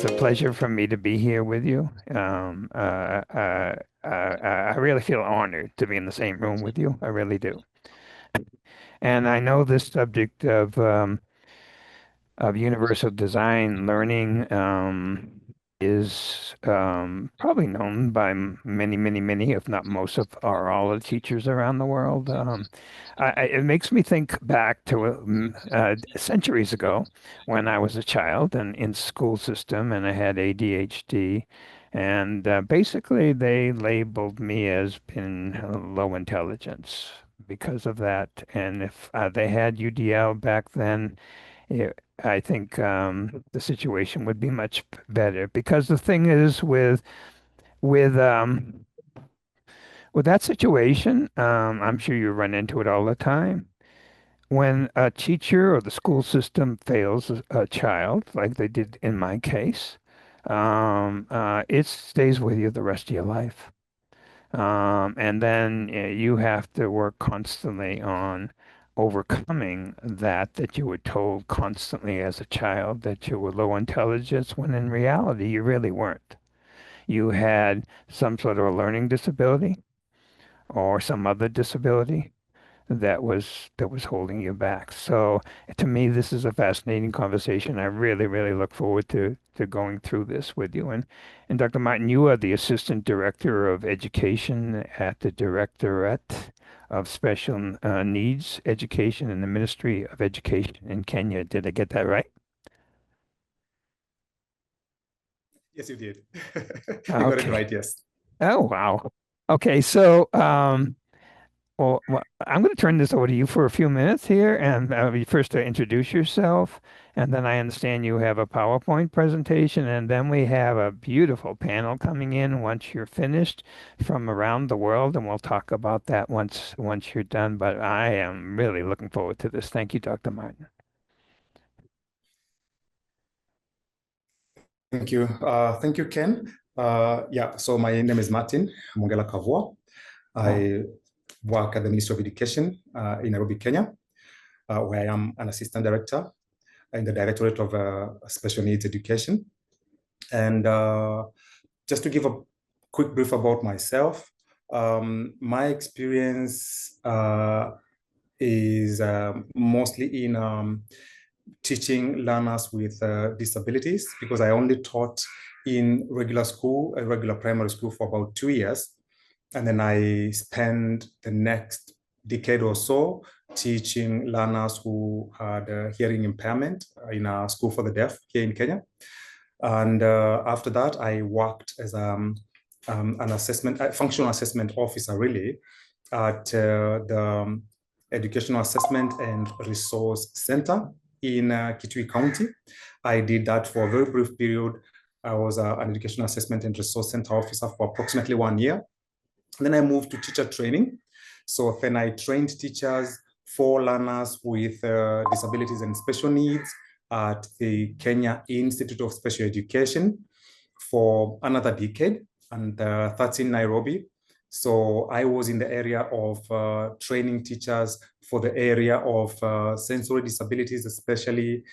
It's a pleasure for me to be here with you. I really feel honored to be in the same room with you. I really do. And I know this subject of universal design learning is probably known by many, if not most of, or all of the teachers around the world. It makes me think back to centuries ago when I was a child and in school system, and I had ADHD. And basically, they labeled me as being low intelligence because of that. And if they had UDL back then, I think the situation would be much better because the thing is with um, with that situation, I'm sure you run into it all the time. When a teacher or the school system fails a child, like they did in my case, it stays with you the rest of your life. And then you have to work constantly on overcoming that you were told constantly as a child that you were low intelligence, when in reality you really weren't. You had some sort of a learning disability or some other disability that was holding you back. So to me, this is a fascinating conversation. I really look forward to going through this with you. And Dr. Martin, you are the Assistant Director of Education at the Directorate of Special Needs Education in the Ministry of Education in Kenya. Did I get that right? Yes, you did. You got it Okay. right, yes. Oh, wow. Okay, so well, I'm going to turn this over to you for a few minutes here, and first to introduce yourself, and then I understand you have a PowerPoint presentation, and then we have a beautiful panel coming in once you're finished from around the world, and we'll talk about that once you're done. But I am really looking forward to this. Thank you, Dr. Martin. Thank you. Thank you, Ken. Yeah, so my name is Martin Mongela Kavua. I work at the Ministry of Education in Nairobi, Kenya, where I am an assistant director in the Directorate of Special Needs Education. And just to give a quick brief about myself, my experience is mostly in teaching learners with disabilities, because I only taught in regular school, a regular primary school, for about 2 years. And then I spent the next decade or so teaching learners who had hearing impairment in a school for the deaf here in Kenya. And after that, I worked as an functional assessment officer, really, at the Educational Assessment and Resource Center in Kitui County. I did that for a very brief period. I was an Educational Assessment and Resource Center officer for approximately 1 year. And then I moved to teacher training. So then I trained teachers for learners with disabilities and special needs at the Kenya Institute of Special Education for another decade, and that's in Nairobi. So I was in the area of training teachers for the area of sensory disabilities, especially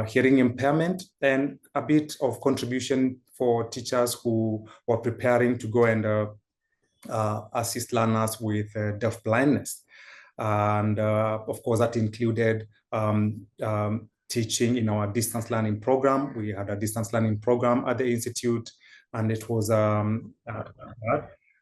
hearing impairment, and a bit of contribution for teachers who were preparing to go and assist learners with deaf blindness. And of course, that included teaching in our distance learning program. We had a distance learning program at the Institute, and it was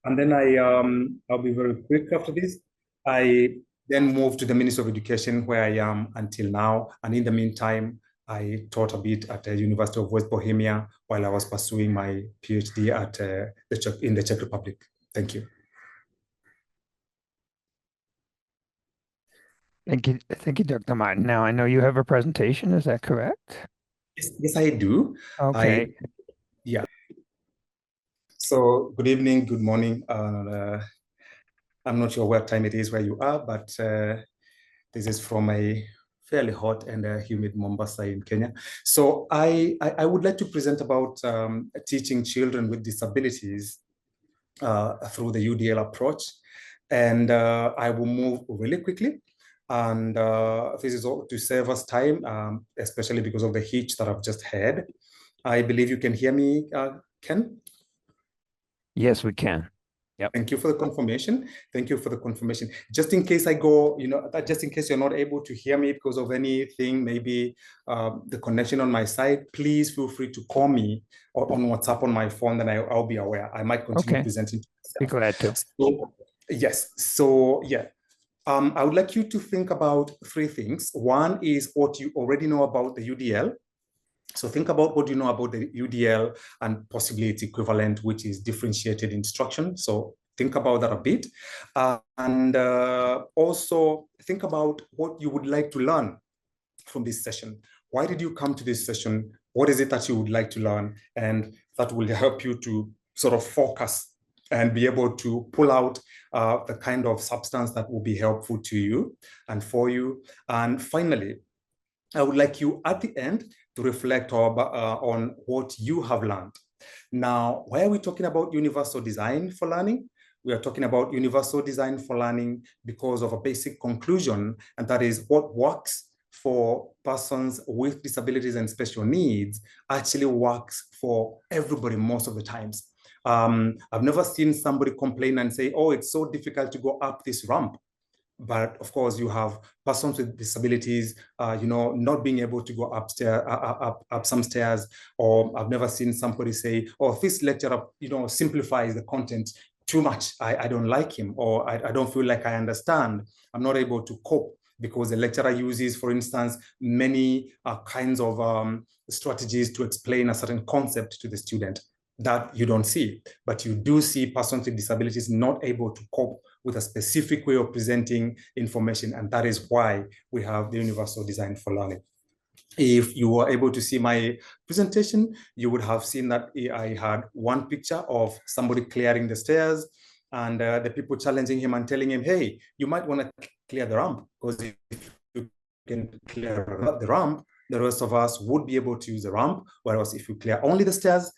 and then I'll be very quick after this. I then moved to the Ministry of Education, where I am until now. And in the meantime, I taught a bit at the University of West Bohemia while I was pursuing my PhD at in the Czech Republic. Thank you. Thank you, Dr. Martin. Now I know you have a presentation. Is that correct? Yes, I do. Okay. Yeah. So good evening, good morning. I'm not sure what time it is where you are, but this is from a fairly hot and humid Mombasa in Kenya. So I would like to present about teaching children with disabilities through the UDL approach. And I will move really quickly. And this is all to save us time, especially because of the hitch that I've just had. I believe you can hear me, Ken? Yes, we can. Yep. Thank you for the confirmation. Thank you for the confirmation. Just in case I go, just in case you're not able to hear me because of anything, maybe the connection on my side, please feel free to call me or on WhatsApp on my phone, then I'll be aware. I might continue presenting. Be glad to. So, yes. So, yeah. I would like you to think about three things. One is what you already know about the UDL. So think about what you know about the UDL and possibly its equivalent, which is differentiated instruction. So think about that a bit. And also think about what you would like to learn from this session. Why did you come to this session? What is it that you would like to learn? And that will help you to sort of focus and be able to pull out the kind of substance that will be helpful to you and for you. And finally, I would like you at the end to reflect on what you have learned. Now, why are we talking about universal design for learning? We are talking about universal design for learning because of a basic conclusion, and that is what works for persons with disabilities and special needs actually works for everybody most of the times. I've never seen somebody complain and say, oh, it's so difficult to go up this ramp. But of course, you have persons with disabilities, not being able to go upstairs, up some stairs. Or I've never seen somebody say, "Oh, this lecturer, simplifies the content too much. I don't like him, or I don't feel like I understand. I'm not able to cope." Because the lecturer uses, for instance, many kinds of strategies to explain a certain concept to the student that you don't see, but you do see persons with disabilities not able to cope with a specific way of presenting information, and that is why we have the universal design for learning. If you were able to see my presentation, you would have seen that I had one picture of somebody clearing the stairs and the people challenging him and telling him, hey, you might want to clear the ramp, because if you can clear the ramp, the rest of us would be able to use the ramp. Whereas if you clear only the stairs,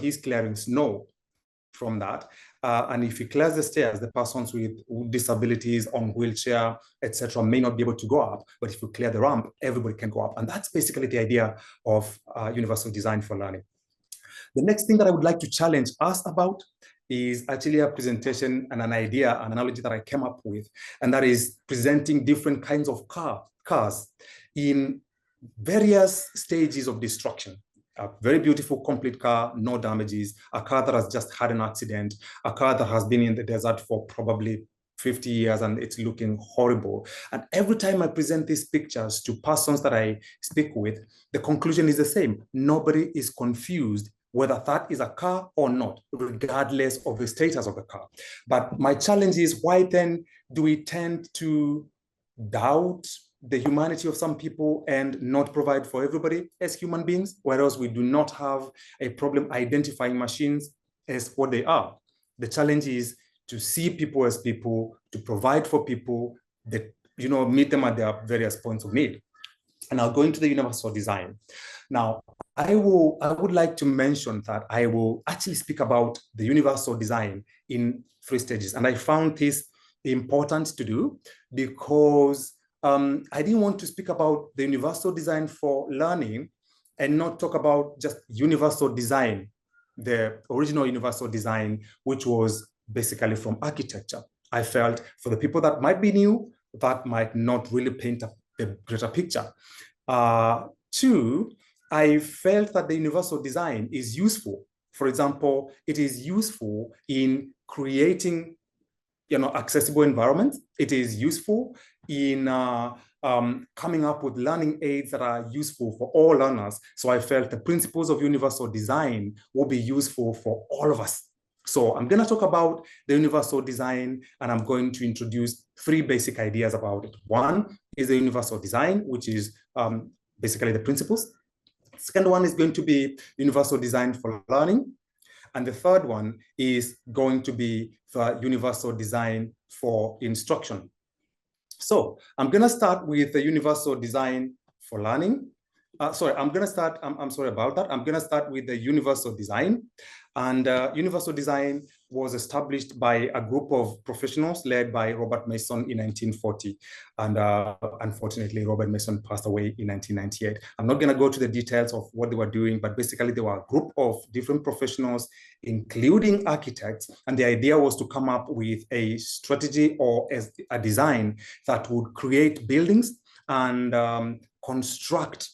he's clearing snow from that. And if he clears the stairs, the persons with disabilities on wheelchair, etc., may not be able to go up. But if you clear the ramp, everybody can go up. And that's basically the idea of universal design for learning. The next thing that I would like to challenge us about is actually a presentation and an idea, an analogy that I came up with, and that is presenting different kinds of cars in various stages of destruction. A very beautiful, complete car, no damages, a car that has just had an accident, a car that has been in the desert for probably 50 years and it's looking horrible. And every time I present these pictures to persons that I speak with, the conclusion is the same. Nobody is confused whether that is a car or not, regardless of the status of the car. But my challenge is, why then do we tend to doubt the humanity of some people and not provide for everybody as human beings, whereas we do not have a problem identifying machines as what they are? The challenge is to see people as people, to provide for people, that meet them at their various points of need. And I'll go into the universal design. Now, I would like to mention that I will actually speak about the universal design in 3 stages. And I found this important to do because I didn't want to speak about the universal design for learning and not talk about just universal design, the original universal design, which was basically from architecture. I felt for the people that might be new, that might not really paint a greater picture. 2, I felt that the universal design is useful. For example, it is useful in creating accessible environments. It is useful in coming up with learning aids that are useful for all learners. So I felt the principles of universal design will be useful for all of us. So I'm going to talk about the universal design, and I'm going to introduce 3 basic ideas about it. One is the universal design, which is basically the principles. Second one is going to be universal design for learning. And the third one is going to be the universal design for instruction. So I'm going to start with the universal design for learning. I'm sorry about that. I'm going to start with the universal design. And universal design was established by a group of professionals led by Robert Masson in 1940. And unfortunately, Robert Masson passed away in 1998. I'm not going to go to the details of what they were doing, but basically they were a group of different professionals, including architects. And the idea was to come up with a strategy or a design that would create buildings and construct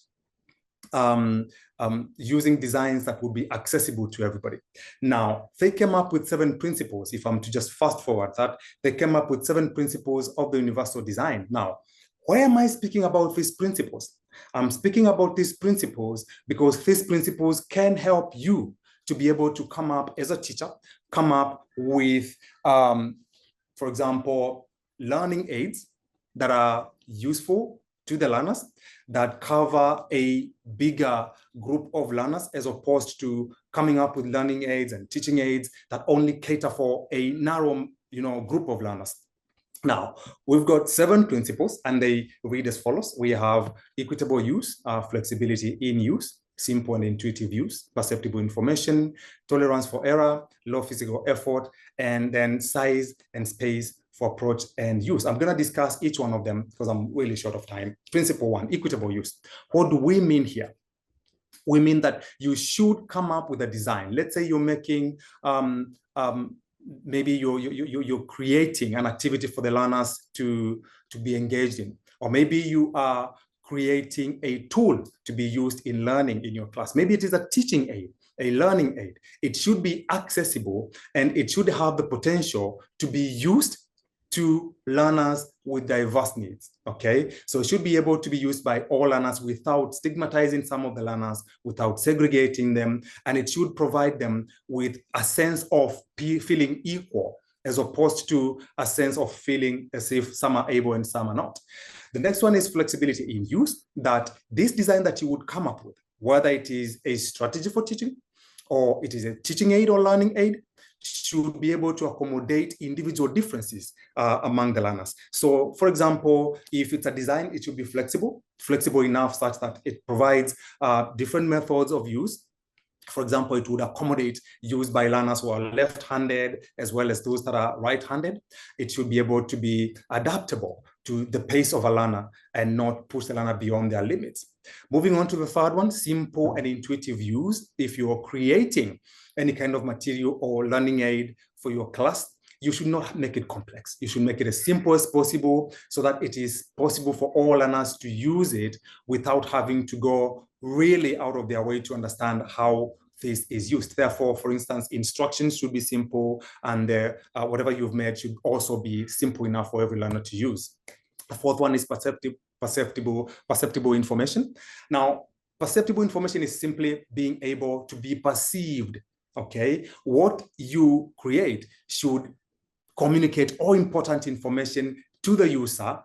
using designs that would be accessible to everybody. Now, they came up with 7 principles. If I'm to just fast forward that, they came up with 7 principles of the universal design. Now, why am I speaking about these principles? I'm speaking about these principles because these principles can help you to be able to come up as a teacher, come up with, for example, learning aids that are useful to the learners, that cover a bigger group of learners, as opposed to coming up with learning aids and teaching aids that only cater for a narrow, group of learners. Now, we've got 7 principles, and they read as follows. We have equitable use, flexibility in use, simple and intuitive use, perceptible information, tolerance for error, low physical effort, and then size and space for approach and use. I'm going to discuss each one of them because I'm really short of time. Principle 1, equitable use. What do we mean here? We mean that you should come up with a design. Let's say you're making, maybe you're creating an activity for the learners to be engaged in, or maybe you are creating a tool to be used in learning in your class. Maybe it is a teaching aid, a learning aid. It should be accessible, and it should have the potential to be used to learners with diverse needs, okay? So it should be able to be used by all learners without stigmatizing some of the learners, without segregating them, and it should provide them with a sense of feeling equal, as opposed to a sense of feeling as if some are able and some are not. The next one is flexibility in use, that this design that you would come up with, whether it is a strategy for teaching, or it is a teaching aid or learning aid, should be able to accommodate individual differences among the learners. So, for example, if it's a design, it should be flexible enough such that it provides different methods of use. For example, it would accommodate use by learners who are left-handed as well as those that are right-handed. It should be able to be adaptable to the pace of a learner and not push the learner beyond their limits. Moving on to the third one, simple and intuitive use. If you're creating any kind of material or learning aid for your class, you should not make it complex. You should make it as simple as possible so that it is possible for all learners to use it without having to go really out of their way to understand how this is used. Therefore, for instance, instructions should be simple, and whatever you've made should also be simple enough for every learner to use. The fourth one is perceptible information. Now, perceptible information is simply being able to be perceived, okay? What you create should communicate all important information to the user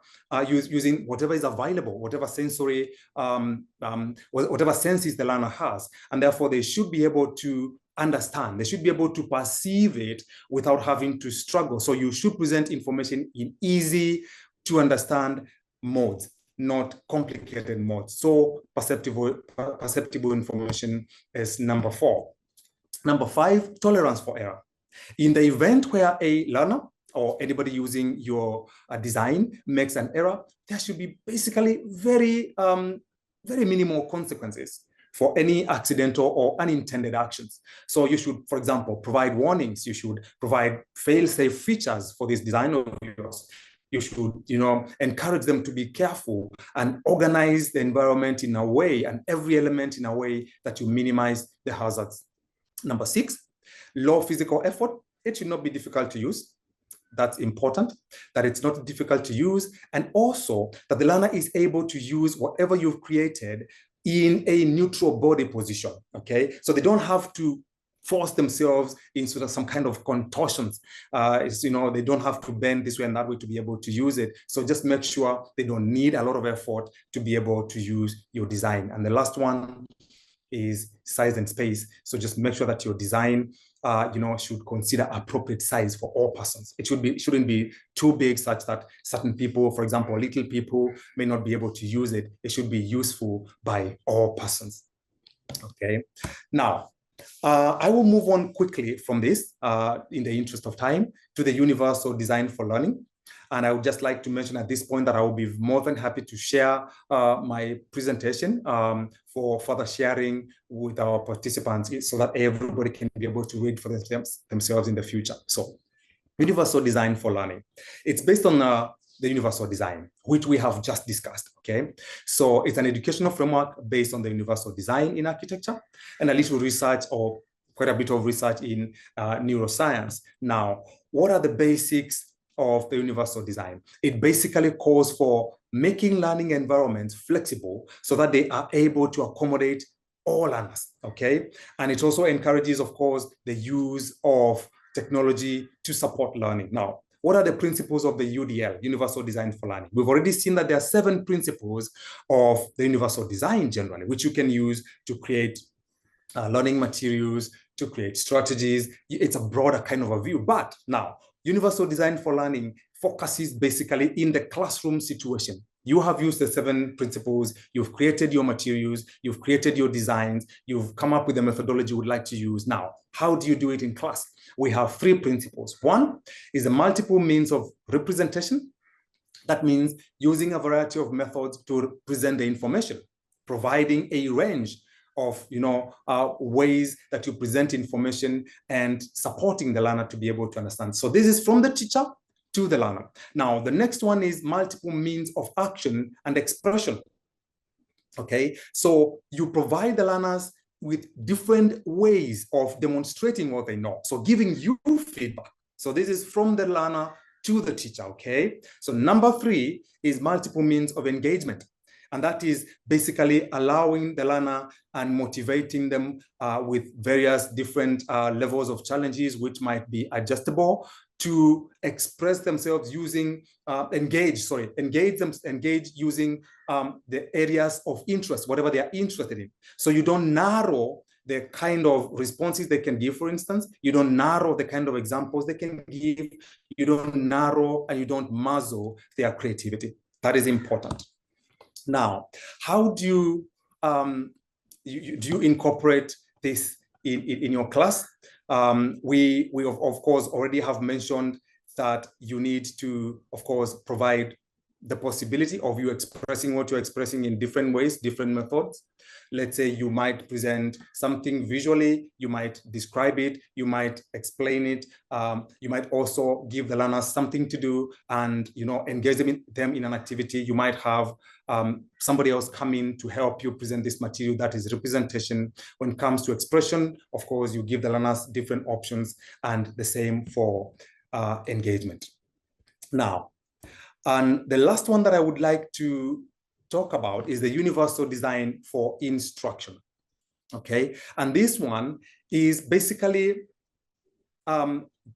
using whatever is available, whatever sensory, whatever senses the learner has. And therefore, they should be able to understand. They should be able to perceive it without having to struggle. So you should present information in easy to understand modes, not complicated modes. So perceptible information is number 4. Number 5, tolerance for error. In the event where a learner or anybody using your design makes an error, there should be basically very minimal consequences for any accidental or unintended actions. So you should, for example, provide warnings. You should provide fail-safe features for this design of yours. You should, encourage them to be careful and organize the environment in a way, and every element in a way that you minimize the hazards. Number 6, low physical effort. It should not be difficult to use. That's important, that it's not difficult to use, and also that the learner is able to use whatever you've created in a neutral body position, okay? So they don't have to force themselves into some kind of contortions. They don't have to bend this way and that way to be able to use it. So just make sure they don't need a lot of effort to be able to use your design. And the last one is size and space. So just make sure that your design should consider appropriate size for all persons. It shouldn't be too big such that certain people, for example, little people, may not be able to use it. It should be useful by all persons. Okay. Now, I will move on quickly from this in the interest of time to the universal design for learning. And I would just like to mention at this point that I will be more than happy to share my presentation for further sharing with our participants so that everybody can be able to read for themselves in the future. So, universal design for learning. It's based on the universal design, which we have just discussed, okay? So it's an educational framework based on the universal design in architecture and a little research or quite a bit of research in neuroscience. Now, what are the basics of the universal design? It basically calls for making learning environments flexible so that they are able to accommodate all learners, okay? And it also encourages, of course, the use of technology to support learning. Now, what are the principles of the UDL, Universal Design for Learning? We've already seen that there are 7 principles of the universal design generally, which you can use to create learning materials, to create strategies. It's a broader kind of a view. But now, universal design for learning focuses basically in the classroom situation. You have used the 7 principles, you've created your materials, you've created your designs, you've come up with a methodology you would like to use. Now, how do you do it in class? We have 3 principles. One is the multiple means of representation. That means using a variety of methods to present the information, providing a range of ways that you present information and supporting the learner to be able to understand. So this is from the teacher to the learner. Now, the next one is multiple means of action and expression. Okay, so you provide the learners with different ways of demonstrating what they know. So giving you feedback. So this is from the learner to the teacher, okay? So number 3 is multiple means of engagement. And that is basically allowing the learner and motivating them with various different levels of challenges, which might be adjustable, to express themselves using, engage using the areas of interest, whatever they are interested in. So you don't narrow the kind of responses they can give, for instance. You don't narrow the kind of examples they can give. You don't narrow and you don't muzzle their creativity. That is important. Now, how do you incorporate this in your class? We of course already have mentioned that you need to, of course, provide the possibility of you expressing what you're expressing in different ways, different methods. Let's say you might present something visually, you might describe it, you might explain it, you might also give the learners something to do and engage them in an activity. You might have somebody else come in to help you present this material. That is representation. When it comes to expression, of course, you give the learners different options, and the same for engagement. Now, and the last one that I would like to talk about is the universal design for instruction. Okay, and this one is basically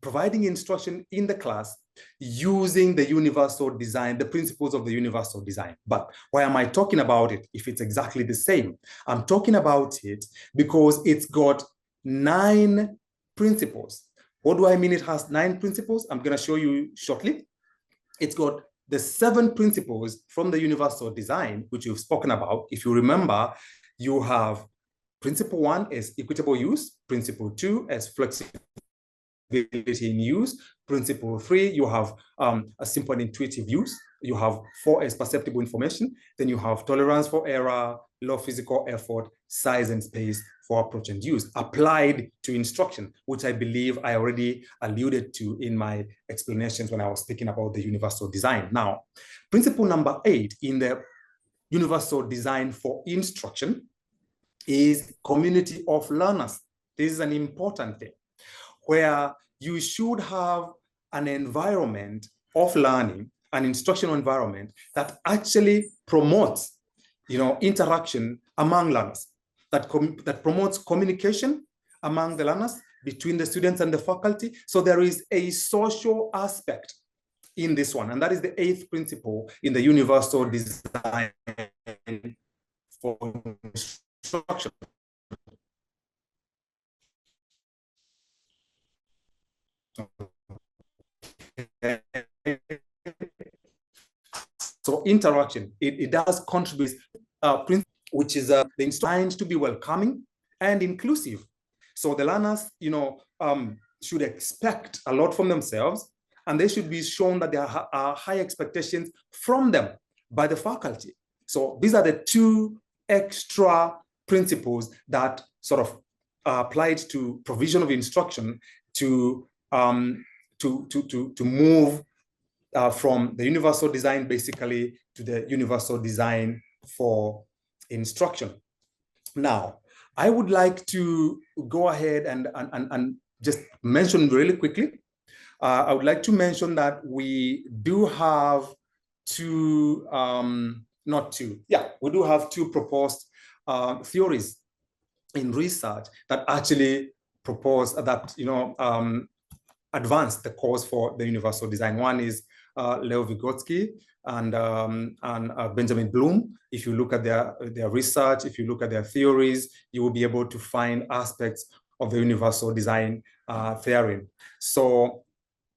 providing instruction in the class using the universal design, the principles of the universal design. But why am I talking about it if it's exactly the same? I'm talking about it because it's got 9 principles. What do I mean it has 9 principles? I'm going to show you shortly. It's got the 7 principles from the universal design, which you've spoken about. If you remember, you have principle 1 is equitable use, principle 2 is flexibility in use, principle 3, you have a simple and intuitive use, you have 4 is perceptible information, then you have tolerance for error, low physical effort, size and space for approach and use, applied to instruction, which I believe I already alluded to in my explanations when I was speaking about the universal design. Now, principle number 8 in the universal design for instruction is community of learners. This is an important thing, where you should have an environment of learning, an instructional environment that actually promotes, interaction among learners, that promotes communication among the learners, between the students and the faculty. So there is a social aspect in this one, and that is the 8th principle in the universal design for instruction. So interaction, it does contribute, which is designed to be welcoming and inclusive. So the learners, should expect a lot from themselves, and they should be shown that there are high expectations from them by the faculty. So these are the two extra principles that sort of are applied to provision of instruction to move from the universal design basically to the universal design for instruction. Now, I would like to go ahead and just mention really quickly. I would like to mention that we do have we do have two proposed theories in research that actually propose that, advance the cause for the universal design. One is Leo Vygotsky and Benjamin Bloom. If you look at their research, if you look at their theories, you will be able to find aspects of the universal design theory. So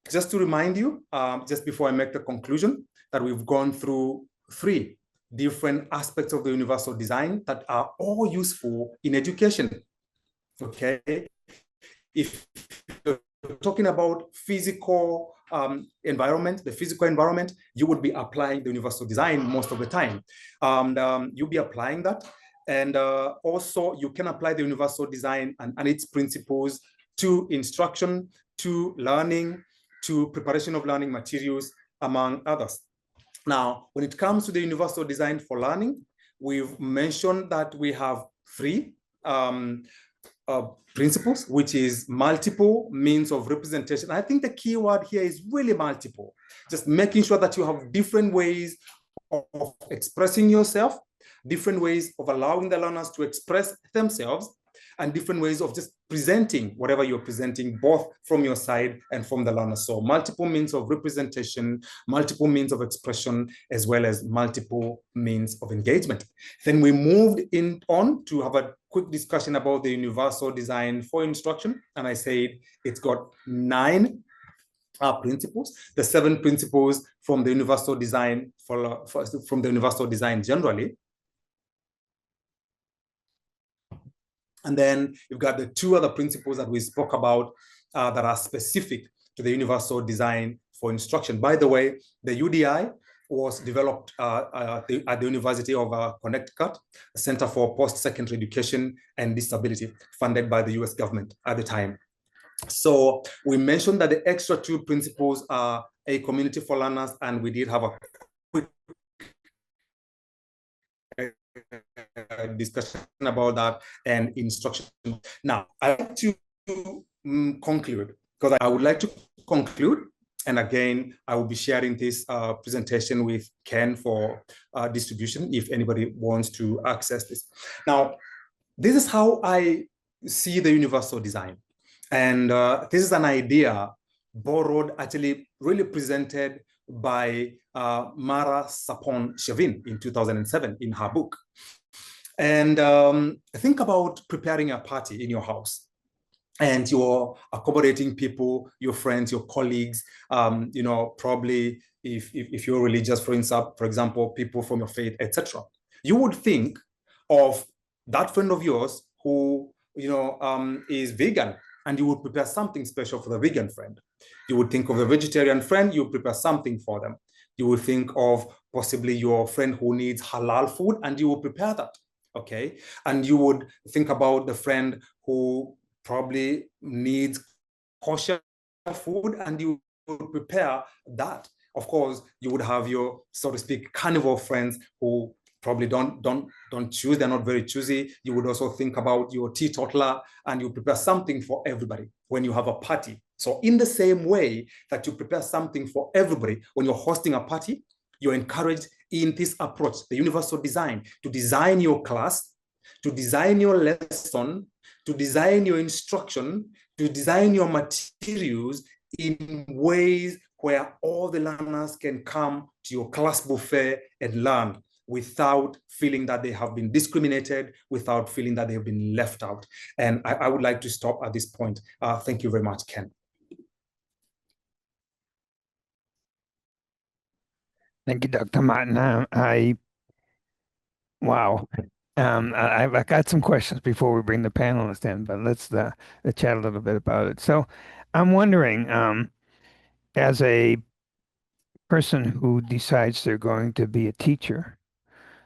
just to remind you, just before I make the conclusion, that we've gone through 3 different aspects of the universal design that are all useful in education. Okay, if you're talking about physical environment, the physical environment, you would be applying the universal design most of the time. You'll be applying that. And also you can apply the universal design and its principles to instruction, to learning, to preparation of learning materials, among others. Now, when it comes to the universal design for learning, we've mentioned that we have 3 principles, which is multiple means of representation. I think the key word here is really multiple, just making sure that you have different ways of expressing yourself, different ways of allowing the learners to express themselves, and different ways of just presenting whatever you're presenting, both from your side and from the learner. So multiple means of representation, multiple means of expression, as well as multiple means of engagement. Then we moved on to have a quick discussion about the universal design for instruction. And I said it's got 9 principles, the 7 principles from the universal design from the universal design generally. And then you've got the 2 other principles that we spoke about that are specific to the universal design for instruction. By the way, the UDI was developed at the University of Connecticut, a Center for Post-Secondary Education and Disability, funded by the US government at the time. So we mentioned that the extra 2 principles are a community for learners, and we did have a quick discussion about that and instruction. Now, I'd like to conclude, because I would like to conclude, and again, I will be sharing this presentation with Ken for distribution if anybody wants to access this. Now, this is how I see the universal design. And this is an idea borrowed, actually really presented by Mara Sapon-Chevin in 2007 in her book. And think about preparing a party in your house, and you're accommodating people, your friends, your colleagues, probably if you're religious, for example, people from your faith, etc. You would think of that friend of yours who, is vegan, and you would prepare something special for the vegan friend. You would think of a vegetarian friend, you would prepare something for them. You would think of possibly your friend who needs halal food, and you would prepare that. Okay, and you would think about the friend who probably needs kosher food, and you would prepare that. Of course, you would have your, so to speak, carnivore friends who probably don't choose, they're not very choosy. You would also think about your teetotaler, and you prepare something for everybody when you have a party. So in the same way that you prepare something for everybody when you're hosting a party, you're encouraged in this approach, the universal design, to design your class, to design your lesson, to design your instruction, to design your materials in ways where all the learners can come to your class buffet and learn without feeling that they have been discriminated, without feeling that they have been left out. And I would like to stop at this point. Thank you very much, Ken. Thank you, Dr. Martin. Wow. I've got some questions before we bring the panelists in, but let's chat a little bit about it. So, I'm wondering, as a person who decides they're going to be a teacher,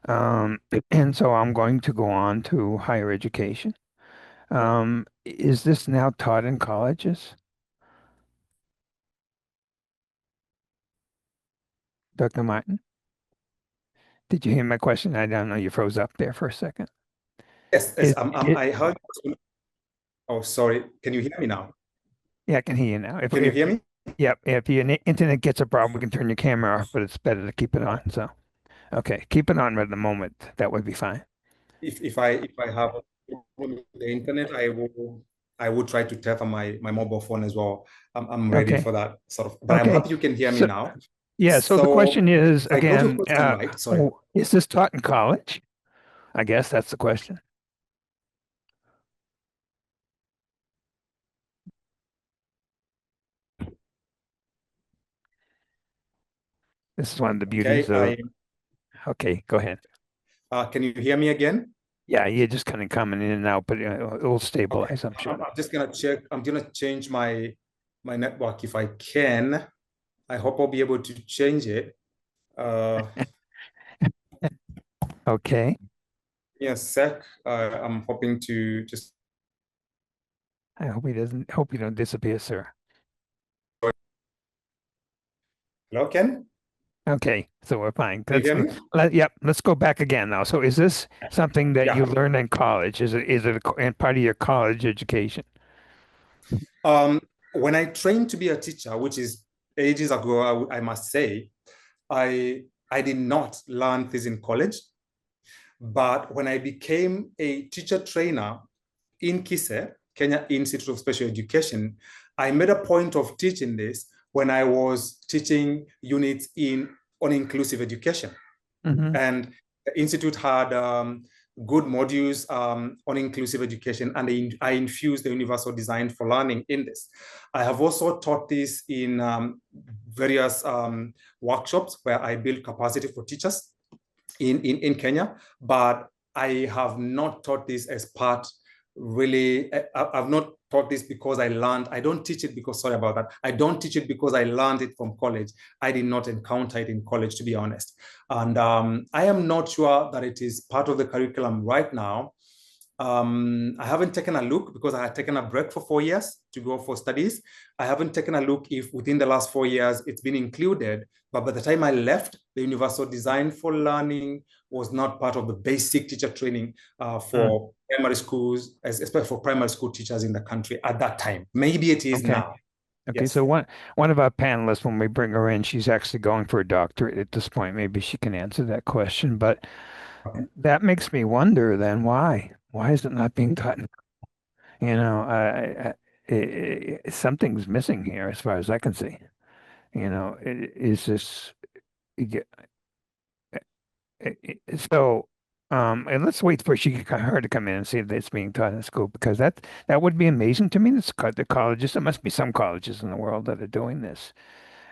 and so I'm going to go on to higher education. Is this now taught in colleges? Dr. Martin, did you hear my question? I don't know, you froze up there for a second. Yes, yes. It, it, I heard. Oh, sorry. Can you hear me now? yeah, I can hear you now. Can you hear me? Yep, if your internet gets a problem, we can turn your camera off, but it's better to keep it on. So, okay, keep it on at the moment. That would be fine. If I have a problem with the internet, I will try to tether my mobile phone as well. I'm ready Okay, for that sort of. But I'm okay. happy you can hear me So, now. yeah, so the question So is if I got your again, question right, sorry. is this taught in college? I guess that's the question. This is one of the Okay, beauties of, okay, go ahead. can you hear me again? Yeah, you're just kind of coming in and out, but it'll Okay, stabilize, I'm sure. I'm just gonna check. I'm gonna change my network if I can. I hope I'll be able to change it. Uh, Okay. Give me a sec. I'm hoping to just. I hope you don't disappear, sir. Hello, Ken? Okay, so we're fine. Can you hear me? Yep, let's go back again now. So is this something that you Yeah. learn in college? Is it and part of your college education? Um, when I trained to be a teacher, which is ages ago, I must say, I did not learn this in college. But when I became a teacher trainer in KISE, Kenya Institute of Special Education, I made a point of teaching this when I was teaching units on inclusive education. Hmm. And the Institute had good modules on inclusive education, and I infused the universal design for learning in this. I have also taught this in various workshops where I build capacity for teachers in Kenya, but I have not taught this as part really. I've not taught this because I learned. I don't teach it because, sorry about that. I don't teach it because I learned it from college. I did not encounter it in college, to be honest. And I am not sure that it is part of the curriculum right now. I haven't taken a look because I had taken a break for 4 years to go for studies. I haven't taken a look if within the last 4 years it's been included. But by the time I left, the universal design for learning was not part of the basic teacher training for primary schools, especially for primary school teachers in the country at that time. Maybe it is Okay. now. Okay. Yes. So one of our panelists, when we bring her in, she's actually going for a doctorate at this point. Maybe she can answer that question. But Okay. that makes me wonder then why? Why is it not being taught? You know, something's missing here as far as I can see. Is this y- so? And let's wait for her to come in and see if it's being taught in school because that would be amazing to me. The colleges, there must be some colleges in the world that are doing this.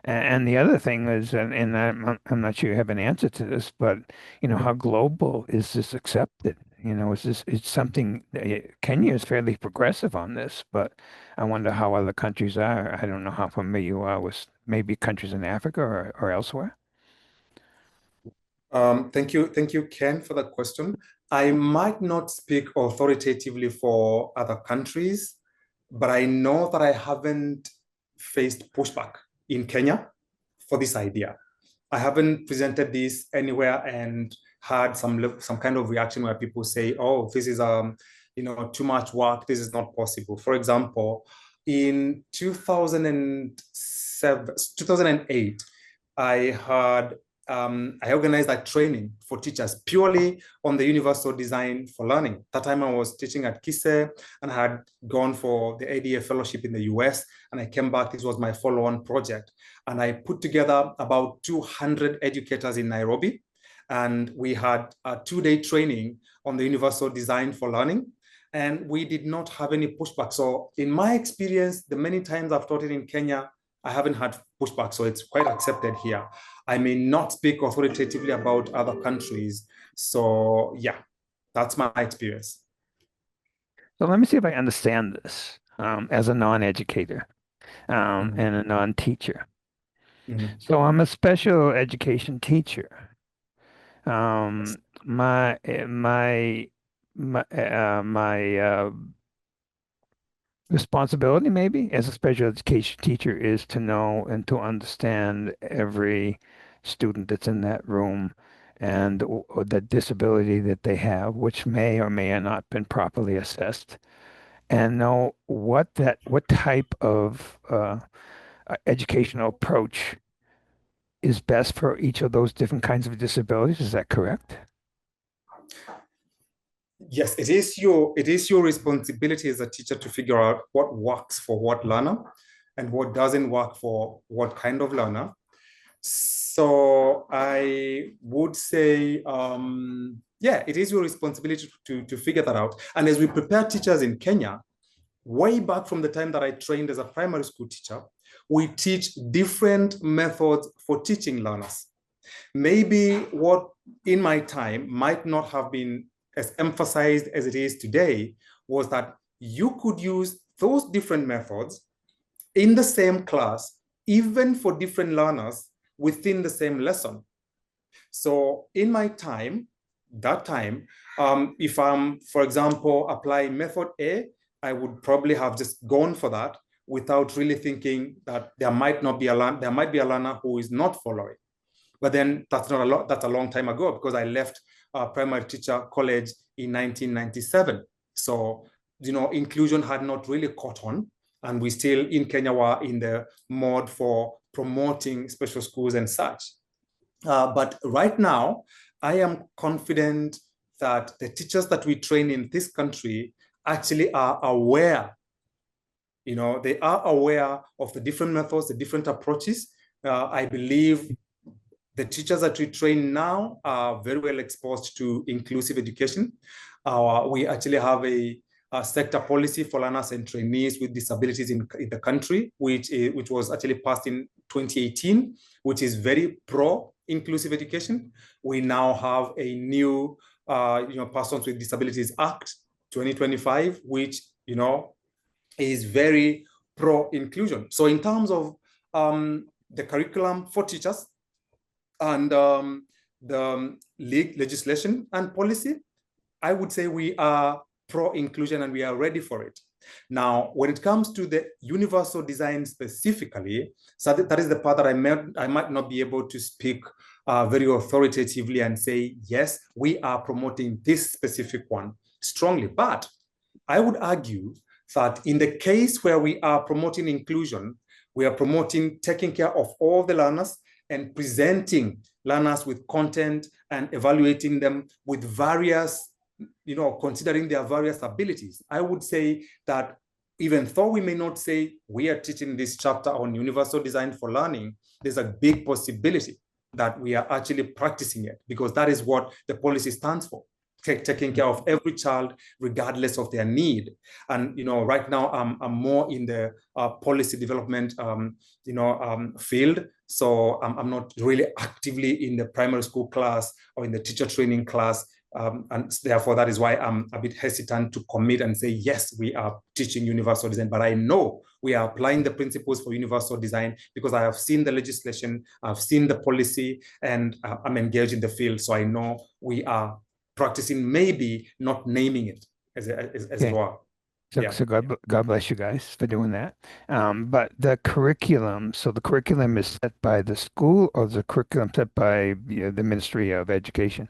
And the other thing is, and I'm not sure you have an answer to this, but how global is this accepted? It's something Kenya is fairly progressive on this, but I wonder how other countries are. I don't know how familiar you are with maybe countries in Africa or elsewhere. Thank you, Ken, for that question. I might not speak authoritatively for other countries, but I know that I haven't faced pushback in Kenya for this idea. I haven't presented this anywhere and had some kind of reaction where people say, "Oh, this is too much work. This is not possible." For example, in 2007, 2008, I organized a training for teachers purely on the universal design for learning. That time I was teaching at KISE and I had gone for the ADA fellowship in the US. And I came back. This was my follow-on project. And I put together about 200 educators in Nairobi. And we had a 2-day training on the universal design for learning. And we did not have any pushback. So in my experience, the many times I've taught it in Kenya, I haven't had pushback. So it's quite accepted here. I may not speak authoritatively about other countries. So yeah, That's my experience. So let me see if I understand this as a non-educator Mhm. and a non-teacher. Mhm. So I'm a special education teacher. Yes. My responsibility maybe as a special education teacher is to know and to understand every student that's in that room and or the disability that they have, which may or may have not been properly assessed, and know what type of educational approach is best for each of those different kinds of disabilities. Is that correct? Yes, it is your responsibility as a teacher to figure out what works for what learner and what doesn't work for what kind of learner. So I would say, yeah, it is your responsibility to figure that out. And as we prepare teachers in Kenya, way back from the time that I trained as a primary school teacher, we teach different methods for teaching learners. Maybe what in my time might not have been as emphasized as it is today was that you could use those different methods in the same class, even for different learners within the same lesson. So in my time, that time, if I'm, for example, applying method A, I would probably have just gone for that without really thinking that there might be a learner who is not following. But then that's not a lot. That's a long time ago because I left primary teacher college in 1997. So, inclusion had not really caught on. And we still in Kenya were in the mode for promoting special schools and such. But right now, I am confident that the teachers that we train in this country actually are aware. They are aware of the different methods, the different approaches. I believe the teachers that we train now are very well exposed to inclusive education. We actually have a sector policy for learners and trainees with disabilities in the country, which was actually passed in 2018, which is very pro-inclusive education. We now have a new, Persons with Disabilities Act 2025, which, is very pro-inclusion. So in terms of the curriculum for teachers, and the league legislation and policy, I would say we are pro-inclusion and we are ready for it. Now, when it comes to the universal design specifically, so that is the part that I might not be able to speak very authoritatively and say, yes, we are promoting this specific one strongly. But I would argue that in the case where we are promoting inclusion, we are promoting taking care of all the learners and presenting learners with content and evaluating them with various, considering their various abilities. I would say that even though we may not say we are teaching this chapter on universal design for learning, there's a big possibility that we are actually practicing it because that is what the policy stands for. Taking care of every child regardless of their need. And right now I'm more in the policy development field, so I'm not really actively in the primary school class or in the teacher training class, and therefore that is why I'm a bit hesitant to commit and say yes, we are teaching universal design. But I know we are applying the principles for universal design because I have seen the legislation, I've seen the policy, and I'm engaged in the field, so I know we are practicing, maybe not naming it as it Okay. were. So, Yeah. so God bless you guys for doing that. But the curriculum, so the curriculum is set by the school or the curriculum set by the Ministry of Education?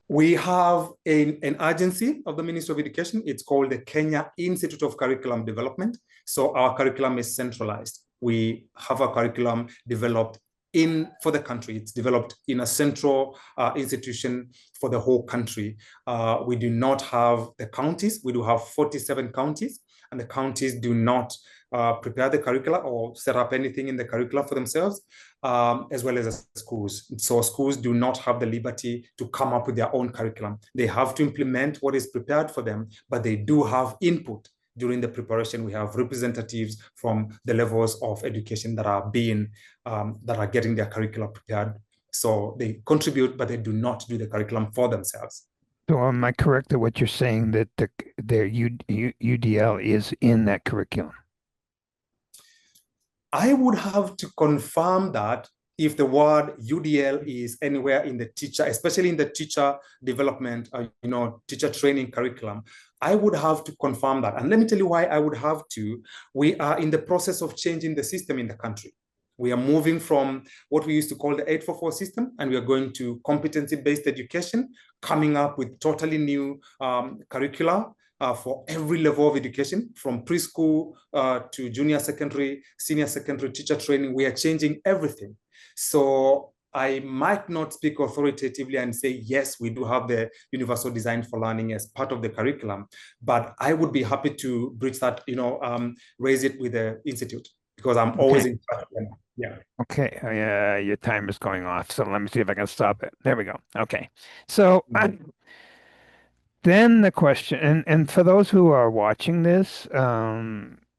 We have an agency of the Ministry of Education. It's called the Kenya Institute of Curriculum Development. So our curriculum is centralized. We have a curriculum developed for the country. It's developed in a central institution for the whole country. We do not have the counties. We do have 47 counties, and the counties do not prepare the curricula or set up anything in the curricula for themselves, as well as schools. So schools do not have the liberty to come up with their own curriculum. They have to implement what is prepared for them, but they do have input. During the preparation, we have representatives from the levels of education that are getting their curricula prepared. So they contribute, but they do not do the curriculum for themselves. So am I correct that what you're saying that their UDL is in that curriculum? I would have to confirm that if the word UDL is anywhere in the teacher, especially in the teacher development, teacher training curriculum, I would have to confirm that. And let me tell you why I would have to. We are in the process of changing the system in the country. We are moving from what we used to call the 844 system, and we are going to competency-based education, coming up with totally new curricula for every level of education, from preschool to junior secondary, senior secondary teacher training. We are changing everything. So I might not speak authoritatively and say, yes, we do have the universal design for learning as part of the curriculum, but I would be happy to bridge that, raise it with the institute, because I'm always Okay. in touch with them. Yeah. Okay. Your time is going off. So let me see if I can stop it. There we go. Okay. So then the question, and for those who are watching this,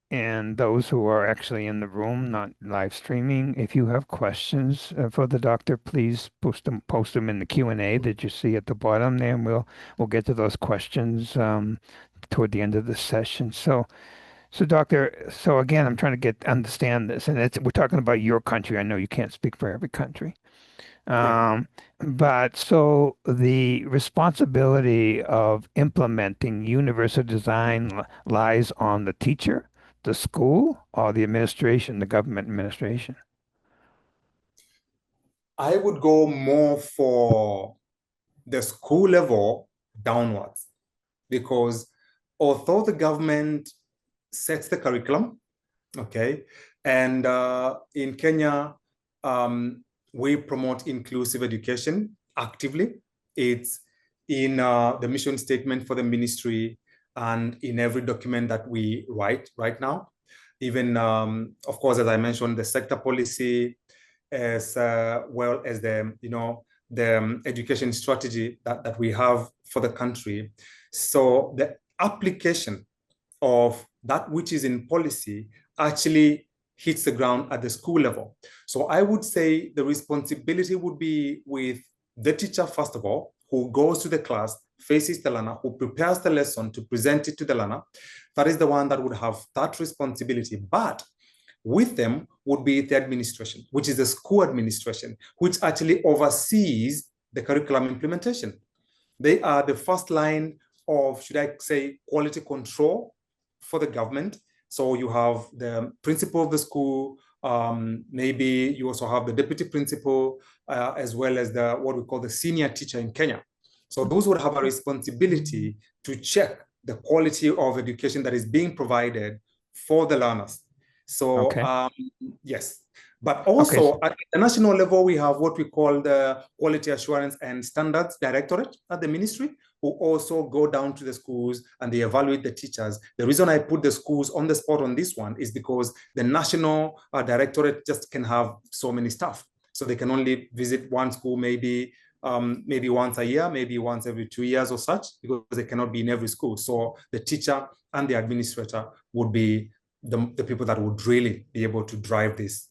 and those who are actually in the room, not live streaming, if you have questions for the doctor, please post them in the Q&A that you see at the bottom there, and we'll get to those questions toward the end of the session. So doctor, so again, I'm trying to understand this, and we're talking about your country. I know you can't speak for every country. Yeah. But so the responsibility of implementing universal design lies on the teacher, the school, or the administration, the government administration. I would go more for the school level downwards, because although the government sets the curriculum, okay, and in Kenya, we promote inclusive education actively. It's in the mission statement for the ministry and in every document that we write right now. Even, of course, as I mentioned, the sector policy, as well as the education strategy that we have for the country. So the application of that which is in policy actually hits the ground at the school level. So I would say the responsibility would be with the teacher, first of all, who goes to the class, faces the learner, who prepares the lesson to present it to the learner. That is the one that would have that responsibility. But with them would be the administration, which is the school administration, which actually oversees the curriculum implementation. They are the first line of, should I say, quality control for the government. So you have the principal of the school, maybe you also have the deputy principal, as well as what we call the senior teacher in Kenya. So those would have a responsibility to check the quality of education that is being provided for the learners. So Okay. yes, but Okay. also at the national level, we have what we call the Quality Assurance and Standards Directorate at the ministry, who also go down to the schools and they evaluate the teachers. The reason I put the schools on the spot on this one is because the national directorate just can have so many staff. So they can only visit one school maybe once a year, maybe once every 2 years or such, because they cannot be in every school. So the teacher and the administrator would be the people that would really be able to drive this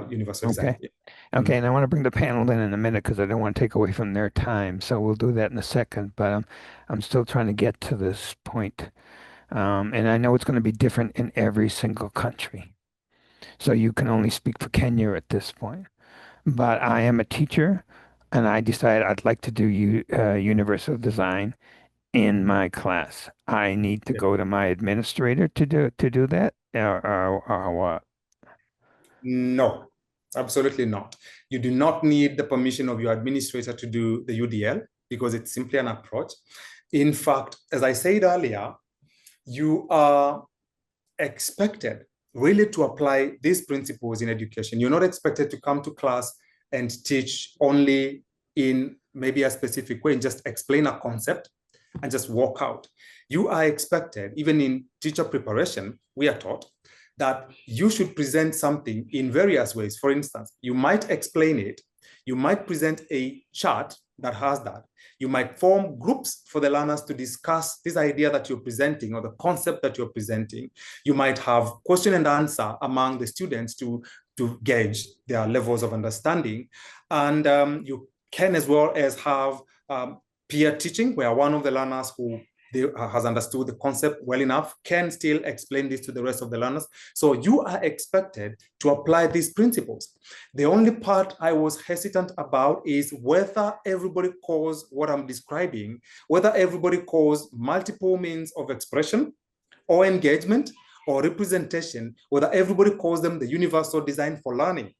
universal design. Okay. Okay. And I want to bring the panel in a minute because I don't want to take away from their time. So we'll do that in a second. But I'm still trying to get to this point. And I know it's going to be different in every single country. So you can only speak for Kenya at this point. But I am a teacher, and I decided I'd like to do universal design in my class. I need to Yeah. go to my administrator to do that, or what? No, absolutely not. You do not need the permission of your administrator to do the UDL because it's simply an approach. In fact, as I said earlier, you are expected really to apply these principles in education. You're not expected to come to class and teach only in maybe a specific way and just explain a concept and just walk out. You are expected, even in teacher preparation, we are taught that you should present something in various ways. For instance, you might explain it, you might present a chart that has that. You might form groups for the learners to discuss this idea that you're presenting or the concept that you're presenting. You might have question and answer among the students to gauge their levels of understanding. And you can as well as have peer teaching, where one of the learners who has understood the concept well enough can still explain this to the rest of the learners. So you are expected to apply these principles. The only part I was hesitant about is whether everybody calls what I'm describing, whether everybody calls multiple means of expression or engagement or representation, whether everybody calls them the universal design for learning.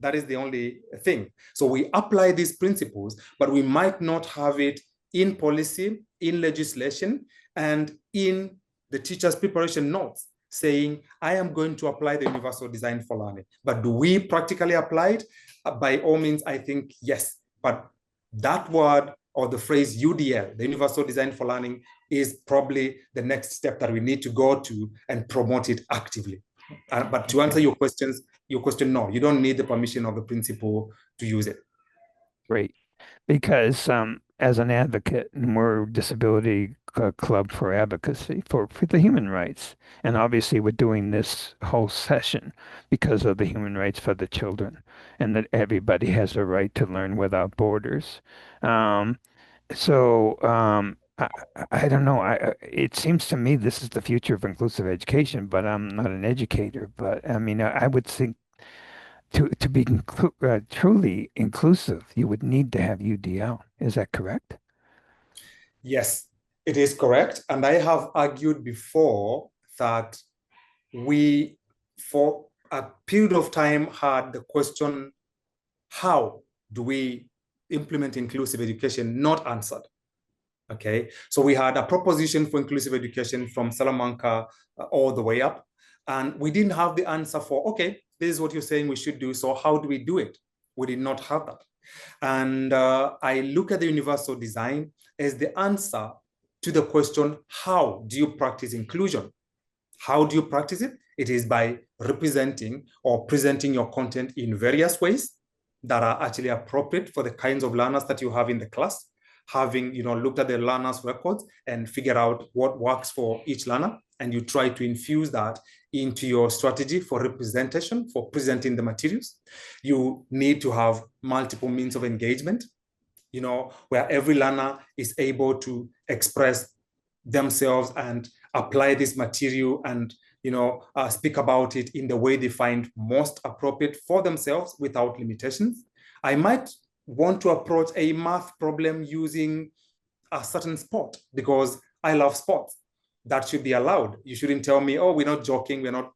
That is the only thing. So we apply these principles, but we might not have it in policy, in legislation, and in the teacher's preparation notes saying, I am going to apply the universal design for learning. But do we practically apply it? By all means, I think yes. But that word or the phrase UDL, the universal design for learning, is probably the next step that we need to go to and promote it actively. But to answer your question, no, you don't need the permission of the principal to use it. Great. Because as an advocate, and we're Disability Club for Advocacy for the human rights, and obviously we're doing this whole session because of the human rights for the children, and that everybody has a right to learn without borders. Um, so I don't know. It seems to me this is the future of inclusive education, but I'm not an educator. But I mean, I would think to be truly inclusive, you would need to have UDL. Is that correct? Yes, it is correct. And I have argued before that we, for a period of time, had the question, how do we implement inclusive education, not answered. Okay, so we had a proposition for inclusive education from Salamanca all the way up, and we didn't have the answer for, okay, this is what you're saying we should do, so how do we do it? We did not have that. And I look at the universal design as the answer to the question, how do you practice inclusion? How do you practice it? It is by representing or presenting your content in various ways that are actually appropriate for the kinds of learners that you have in the class, having looked at the learners' records and figure out what works for each learner, and you try to infuse that into your strategy for representation, for presenting the materials. You need to have multiple means of engagement, where every learner is able to express themselves and apply this material and speak about it in the way they find most appropriate for themselves without limitations. I might want to approach a math problem using a certain sport because I love sports. That should be allowed. You shouldn't tell me, oh, we're not joking, we're not,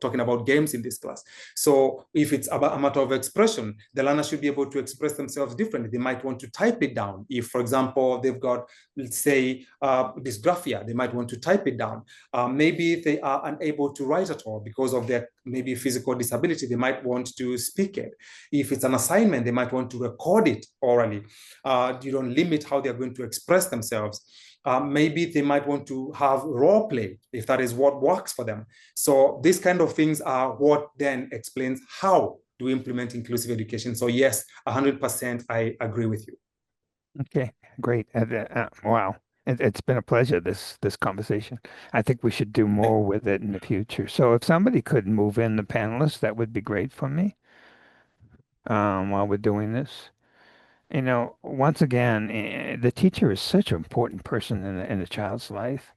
talking about games in this class. So if it's about a matter of expression, the learner should be able to express themselves differently. They might want to type it down. If, for example, they've got, let's say, dysgraphia, they might want to type it down. Maybe if they are unable to write at all because of their maybe physical disability, they might want to speak it. If it's an assignment, they might want to record it orally. You don't limit how they're going to express themselves. Maybe they might want to have role play if that is what works for them. So these kind of things are what then explains how to implement inclusive education. So yes, 100% I agree with you. Okay, great. Wow. It's been a pleasure, this conversation. I think we should do more with it in the future. So if somebody could move in the panelists, that would be great for me while we're doing this. Once again, the teacher is such an important person in a child's life.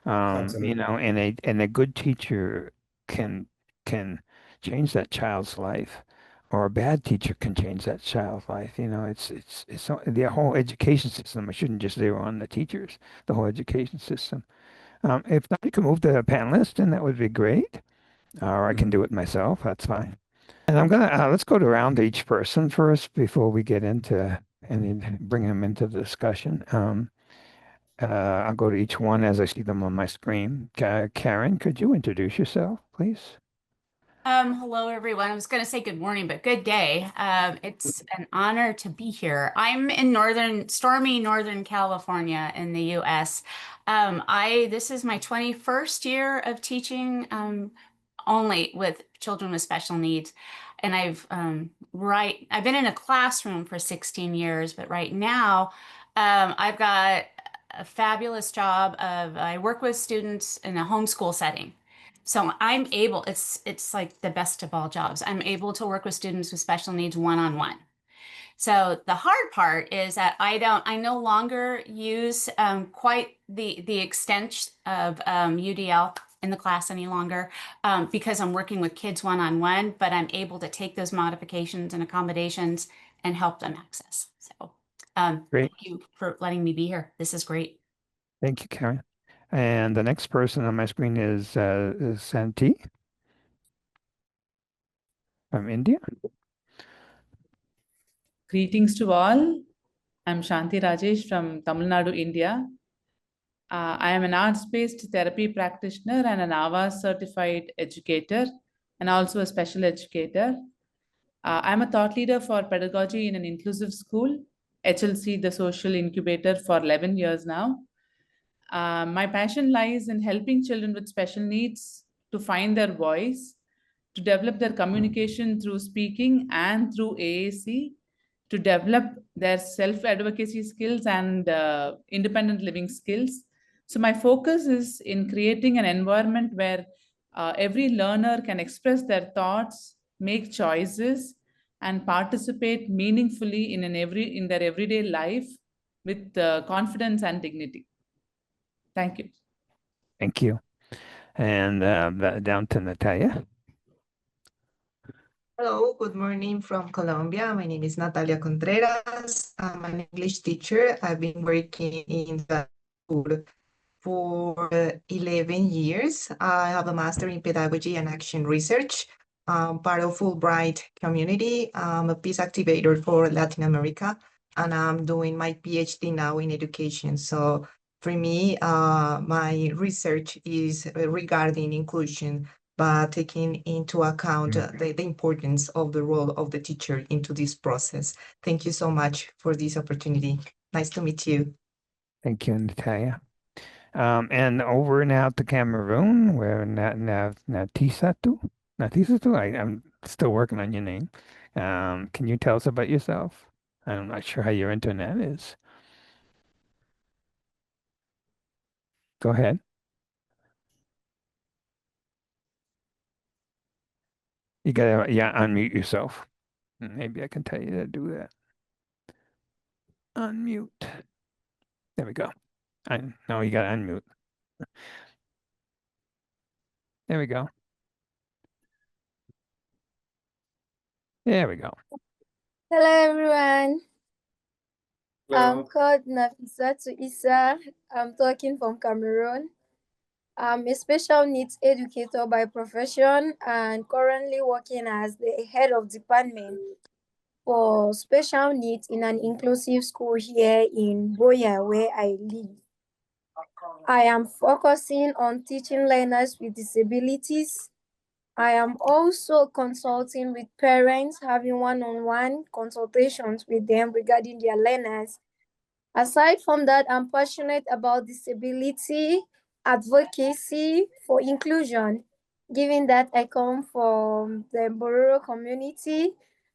Absolutely. And a good teacher can can change that child's life, or a bad teacher can change that child's life. The whole education system. I shouldn't just zero on the teachers. The whole education system. If somebody could move to a panelist, then that would be great. Or I can do it myself. That's fine. And I'm gonna let's go around to each person first before we get into and bring them into the discussion. I'll go to each one as I see them on my screen. Karen, could you introduce yourself, please? Hello everyone. I was going to say good morning, but good day. It's an honor to be here. I'm in stormy Northern California in the US. This is my 21st year of teaching, only with children with special needs. And I've been in a classroom for 16 years, but right now, I've got a fabulous job I work with students in a homeschool setting. So it's like the best of all jobs. I'm able to work with students with special needs one-on-one. So the hard part is that I no longer use quite the extent of UDL in the class any longer because I'm working with kids one-on-one, but I'm able to take those modifications and accommodations and help them access. So Great. thank you for letting me be here. This is great. Thank you, Karen. And the next person on my screen is Shanti from India. Greetings to all. I'm Shanti Rajesh from Tamil Nadu, India. I am an arts-based therapy practitioner and an AVA certified educator and also a special educator. I'm a thought leader for pedagogy in an inclusive school, HLC, the social incubator, for 11 years now. My passion lies in helping children with special needs to find their voice, to develop their communication through speaking and through AAC, to develop their self-advocacy skills and independent living skills. So my focus is in creating an environment where every learner can express their thoughts, make choices, and participate meaningfully in their everyday life with confidence and dignity. Thank you. Thank you. And down to Nathalia. Hello, good morning from Colombia. My name is Nathalia Contreras. I'm an English teacher. I've been working in the school for 11 years. I have a master in pedagogy and action research. I'm part of Fulbright community. I'm a peace activator for Latin America, and I'm doing my PhD now in education. So for me, my research is regarding inclusion, but taking into account the importance of the role of the teacher into this process. Thank you so much for this opportunity. Nice to meet you. Thank you, Nathalia. And over now to Cameroon, where Nafisatou, I'm still working on your name. Can you tell us about yourself? I'm not sure how your internet is. Go ahead. You gotta, unmute yourself. Maybe I can tell you to do that. Unmute. There we go. No, you gotta unmute. There we go. There we go. Hello, everyone. Hello. I'm called Nafisatou Isa. I'm talking from Cameroon. I'm a special needs educator by profession and currently working as the head of department for special needs in an inclusive school here in Boya, where I live. I am focusing on teaching learners with disabilities. I am also consulting with parents, having one-on-one consultations with them regarding their learners. Aside from that, I'm passionate about disability, advocacy for inclusion, given that I come from the Bororo community,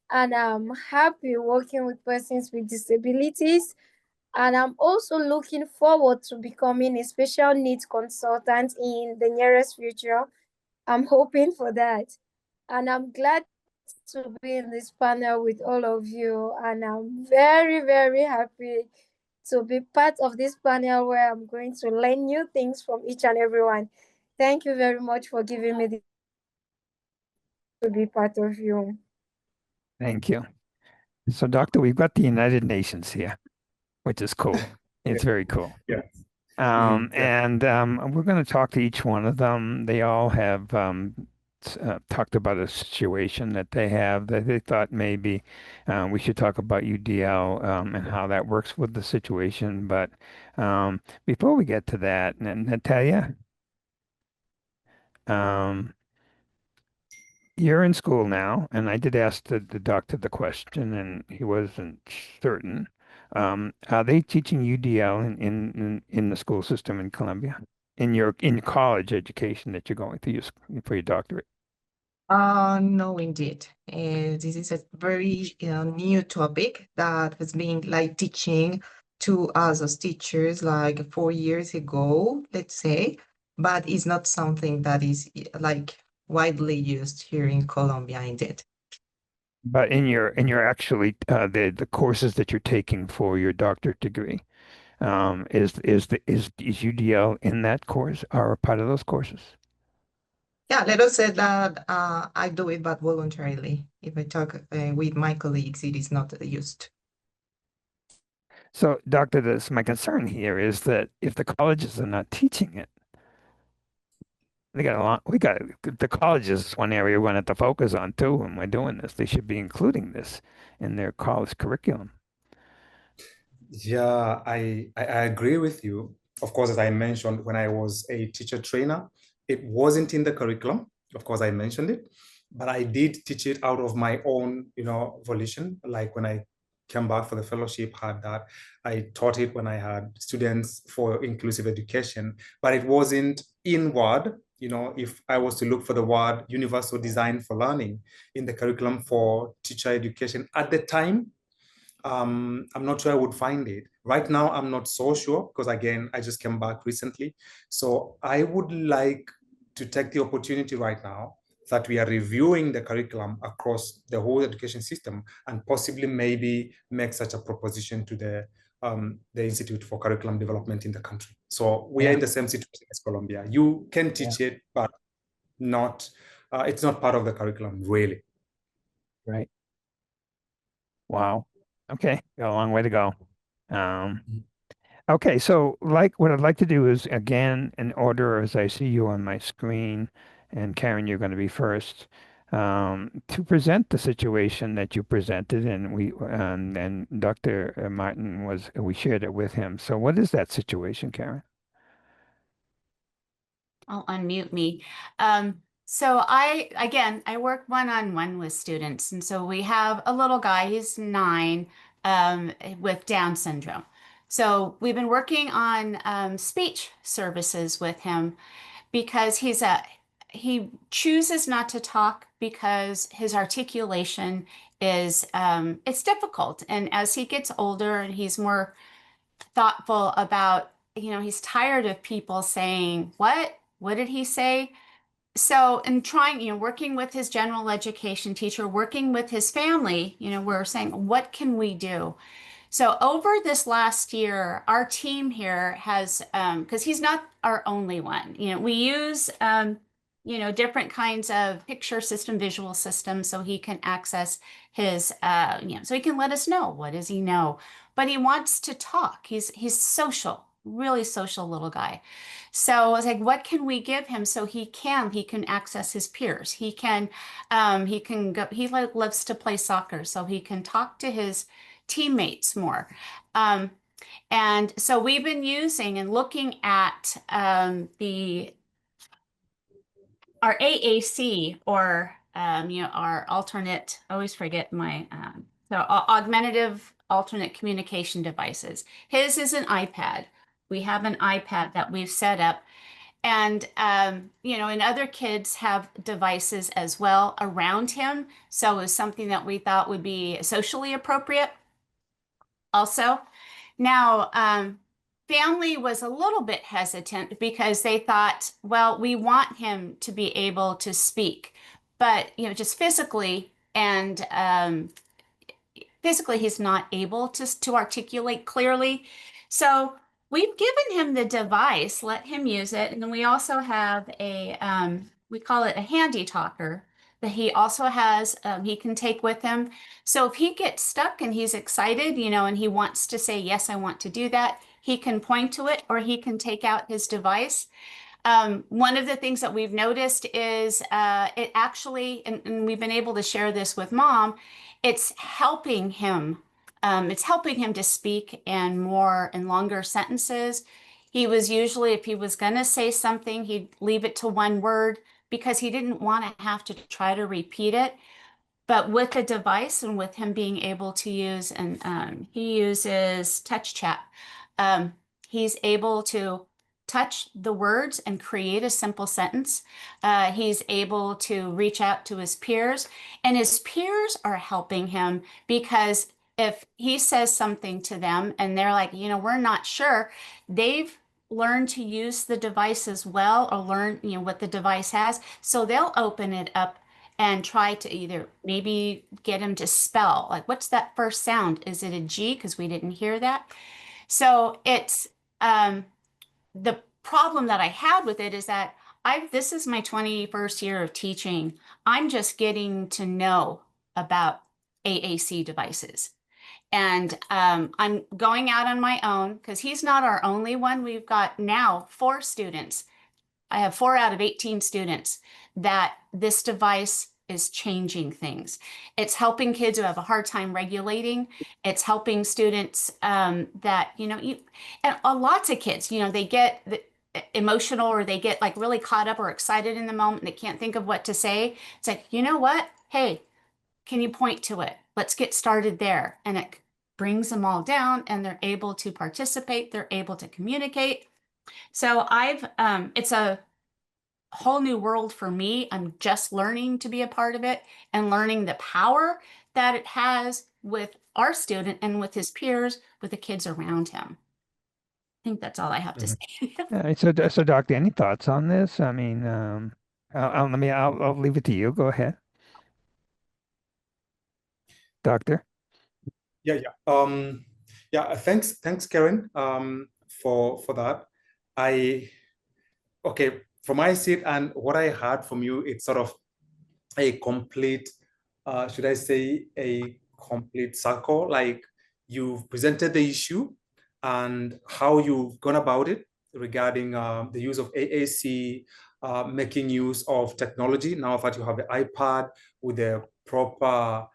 and I'm happy working with persons with disabilities. And I'm also looking forward to becoming a special needs consultant in the nearest future. I'm hoping for that. And I'm glad to be in this panel with all of you. And I'm very, very happy to be part of this panel where I'm going to learn new things from each and everyone. Thank you very much for giving me to be part of you. Thank you. So, Doctor, we've got the United Nations here, which is cool. It's very cool. Yeah. And we're going to talk to each one of them. They all have talked about a situation that they have that they thought maybe we should talk about UDL and how that works with the situation. But before we get to that, Nathalia, you're in school now, and I did ask the doctor the question, and he wasn't certain. Are they teaching UDL in the school system in Colombia, in your college education that you're going through for your doctorate? No, indeed. This is a very new topic that has been like teaching to us as teachers like 4 years ago, let's say, but it's not something that is like widely used here in Colombia, indeed. But in your actually the courses that you're taking for your doctorate degree, is UDL in that course or a part of those courses? Yeah, let us say that I do it, but voluntarily. If I talk with my colleagues, it is not used. So, Doctor, this my concern here is that if the colleges are not teaching it, they got a lot. We got the colleges is one area we want to focus on too when we're doing this. They should be including this in their college curriculum. Yeah, I agree with you. Of course, as I mentioned, when I was a teacher trainer, it wasn't in the curriculum. Of course, I mentioned it, but I did teach it out of my own, volition. Like when I came back for the fellowship, had that. I taught it when I had students for inclusive education, but it wasn't in word. If I was to look for the word universal design for learning in the curriculum for teacher education at the time, I'm not sure I would find it. Right now, I'm not so sure because again, I just came back recently. So I would like to take the opportunity right now that we are reviewing the curriculum across the whole education system and possibly maybe make such a proposition to the Institute for Curriculum Development in the country. So we are in the same situation as Colombia. You can teach it, but not it's not part of the curriculum really. Right. Wow. Okay, got a long way to go. Um, okay, so like what I'd like to do is again in order as I see you on my screen, and Karen, you're going to be first, to present the situation that you presented, and Dr. Martin we shared it with him. So what is that situation, Karen? I'll unmute me. So I work one-on-one with students. And so we have a little guy, he's 9, with Down syndrome. So we've been working on speech services with him because he chooses not to talk because his articulation is it's difficult. And as he gets older and he's more thoughtful about, he's tired of people saying, what did he say? So in trying, working with his general education teacher, working with his family, we're saying, what can we do? So over this last year, our team here has, because he's not our only one, we use, different kinds of picture system, visual systems, so he can access his, so he can let us know, what does he know? But he wants to talk. He's social, really social little guy. So I was like, what can we give him so he can access his peers. He can go, loves to play soccer, so he can talk to his teammates more. And so we've been using and looking at our AAC, or our alternate, I always forget my augmentative alternate communication devices. His is an iPad. We have an iPad that we've set up. And, and other kids have devices as well around him. So it's something that we thought would be socially appropriate also. Now, family was a little bit hesitant because they thought, well, we want him to be able to speak, but, just physically and physically he's not able to articulate clearly. So we've given him the device, let him use it. And then we also have we call it a handy talker that he also has, he can take with him. So if he gets stuck and he's excited, and he wants to say, yes, I want to do that, he can point to it, or he can take out his device. One of the things that we've noticed is it actually, and we've been able to share this with Mom, it's helping him. It's helping him to speak in more and longer sentences. He was usually, if he was going to say something, he'd leave it to one word because he didn't want to have to try to repeat it. But with the device and with him being able to use, and he uses touch chat, he's able to touch the words and create a simple sentence. He's able to reach out to his peers, and his peers are helping him because if he says something to them and they're like, we're not sure, they've learned to use the device as well, or learn, what the device has. So they'll open it up and try to either maybe get him to spell, like, what's that first sound? Is it a G? Because we didn't hear that. So it's the problem that I had with it is that this is my 21st year of teaching. I'm just getting to know about AAC devices. And I'm going out on my own because he's not our only one. We've got now 4 students. I have 4 out of 18 students that this device is changing things. It's helping kids who have a hard time regulating. It's helping students that, and lots of kids, they get emotional or they get like really caught up or excited in the moment. They can't think of what to say. It's like, you know what? Hey, can you point to it? Let's get started there. And it brings them all down and they're able to participate. They're able to communicate. So it's a whole new world for me. I'm just learning to be a part of it and learning the power that it has with our student and with his peers, with the kids around him. I think that's all I have to say. So Doctor, any thoughts on this? I mean, I'll leave it to you. Go ahead, Doctor. Yeah. Thanks, Karen, for that. Okay, from my seat and what I heard from you, it's sort of a complete, should I say, a complete circle. Like, you've presented the issue and how you've gone about it regarding the use of AAC, making use of technology. Now that you have the iPad with the proper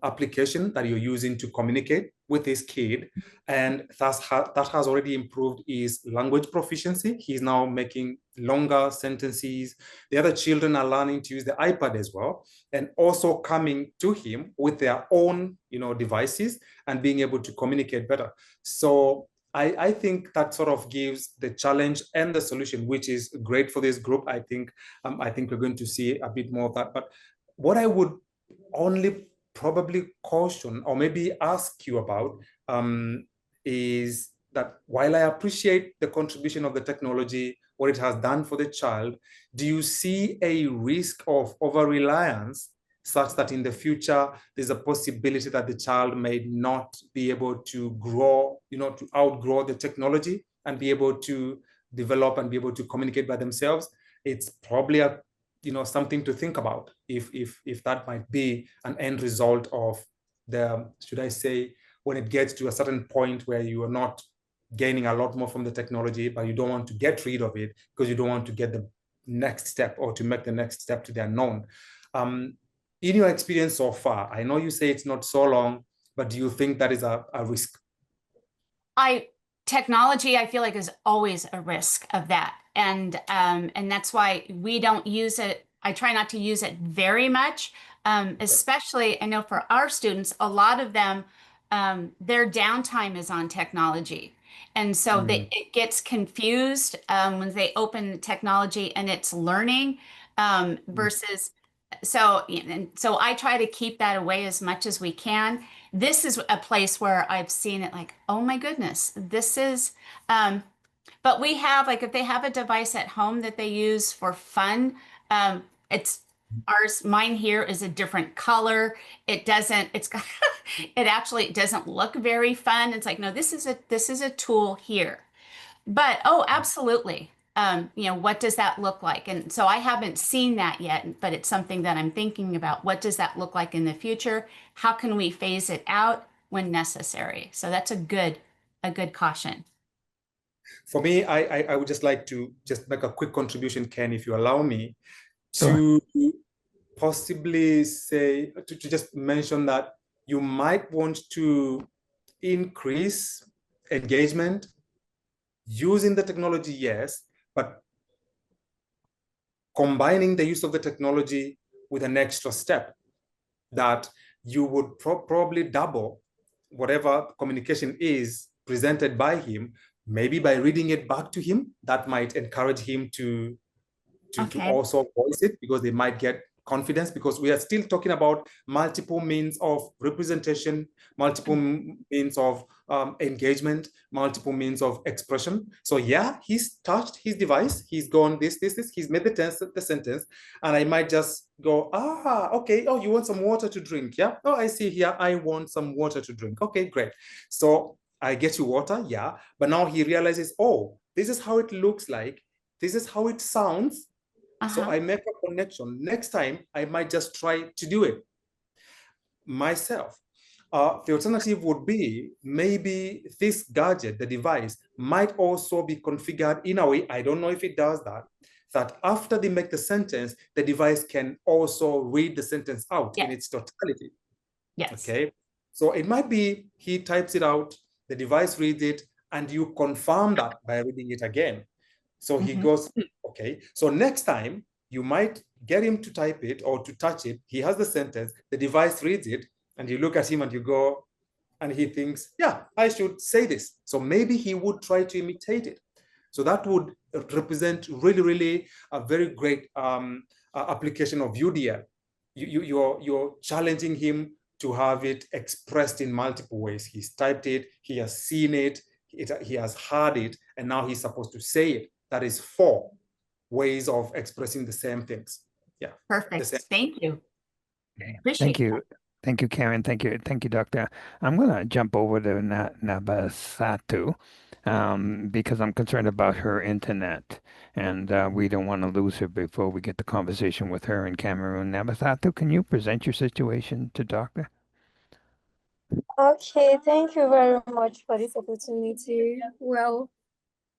application that you're using to communicate with this kid, and that has already improved his language proficiency. He's now making longer sentences. The other children are learning to use the iPad as well, and also coming to him with their own, devices and being able to communicate better. So I think that sort of gives the challenge and the solution, which is great for this group. I think we're going to see a bit more of that. But what I would only probably caution or maybe ask you about is that while I appreciate the contribution of the technology, what it has done for the child, do you see a risk of over-reliance such that in the future, there's a possibility that the child may not be able to grow, to outgrow the technology and be able to develop and be able to communicate by themselves? It's probably something to think about if that might be an end result of the, should I say, when it gets to a certain point where you are not gaining a lot more from the technology, but you don't want to get rid of it because you don't want to get the next step or to make the next step to the unknown. In your experience so far, I know you say it's not so long, but do you think that is a risk? Technology, I feel like, is always a risk of that. And that's why we don't use it. I try not to use it very much, especially, I know for our students, a lot of them, their downtime is on technology. And so it gets confused when they open the technology and it's learning versus, so I try to keep that away as much as we can. This is a place where I've seen it like, oh my goodness, this is, but we have, like, if they have a device at home that they use for fun, mine here is a different color. It actually doesn't look very fun. It's like, no, this is a tool here. But, oh, absolutely. What does that look like? And so I haven't seen that yet, but it's something that I'm thinking about. What does that look like in the future? How can we phase it out when necessary? So that's a good caution. For me, I would just like to just make a quick contribution, Ken, if you allow me, to possibly say, to just mention that you might want to increase engagement using the technology, yes, but combining the use of the technology with an extra step that you would probably double whatever communication is presented by him, maybe by reading it back to him. That might encourage him to also voice it, because they might get confidence, because we are still talking about multiple means of representation, multiple means of engagement, multiple means of expression. So yeah, he's touched his device, he's gone this, he's made the sentence, and I might just go, okay, oh, you want some water to drink, yeah? Oh, I see here, I want some water to drink. Okay, great. So I get you water, yeah, but now he realizes, oh, this is how it looks like, this is how it sounds. So I make a connection. Next time, I might just try to do it myself. The alternative would be maybe this gadget, the device, might also be configured in a way, I don't know if it does that, that after they make the sentence, the device can also read the sentence out in its totality. Yes. Okay. So it might be he types it out, the device reads it, and you confirm that by reading it again. So he goes, okay. So next time you might get him to type it or to touch it. He has the sentence, the device reads it, and you look at him and you go, and he thinks, yeah, I should say this. So maybe he would try to imitate it. So that would represent really, really a very great application of UDL. You're challenging him to have it expressed in multiple ways. He's typed it, he has seen it, he has heard it, and now he's supposed to say it. That is 4 ways of expressing the same things. Yeah. Perfect. Thank you. Appreciate Thank you. Thank you, Karen. Thank you, Doctor. I'm going to jump over to Nafisatou because I'm concerned about her internet, and we don't want to lose her before we get the conversation with her in Cameroon. Nafisatou, can you present your situation to Doctor? Okay, thank you very much for this opportunity. Well,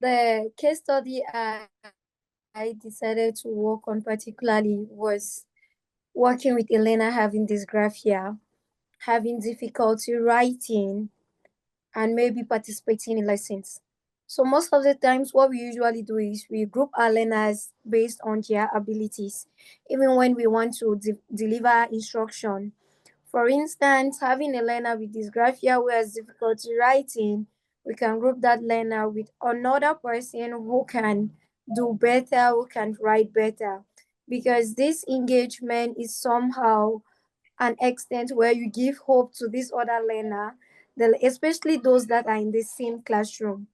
the case study I decided to work on particularly was working with Elena having dysgraphia, having difficulty writing, and maybe participating in lessons. So most of the times what we usually do is we group our learners based on their abilities, even when we want to deliver instruction. For instance, having a learner with dysgraphia who has difficulty writing, we can group that learner with another person who can do better, who can write better. Because this engagement is somehow an extent where you give hope to this other learner, especially those that are in the same classroom.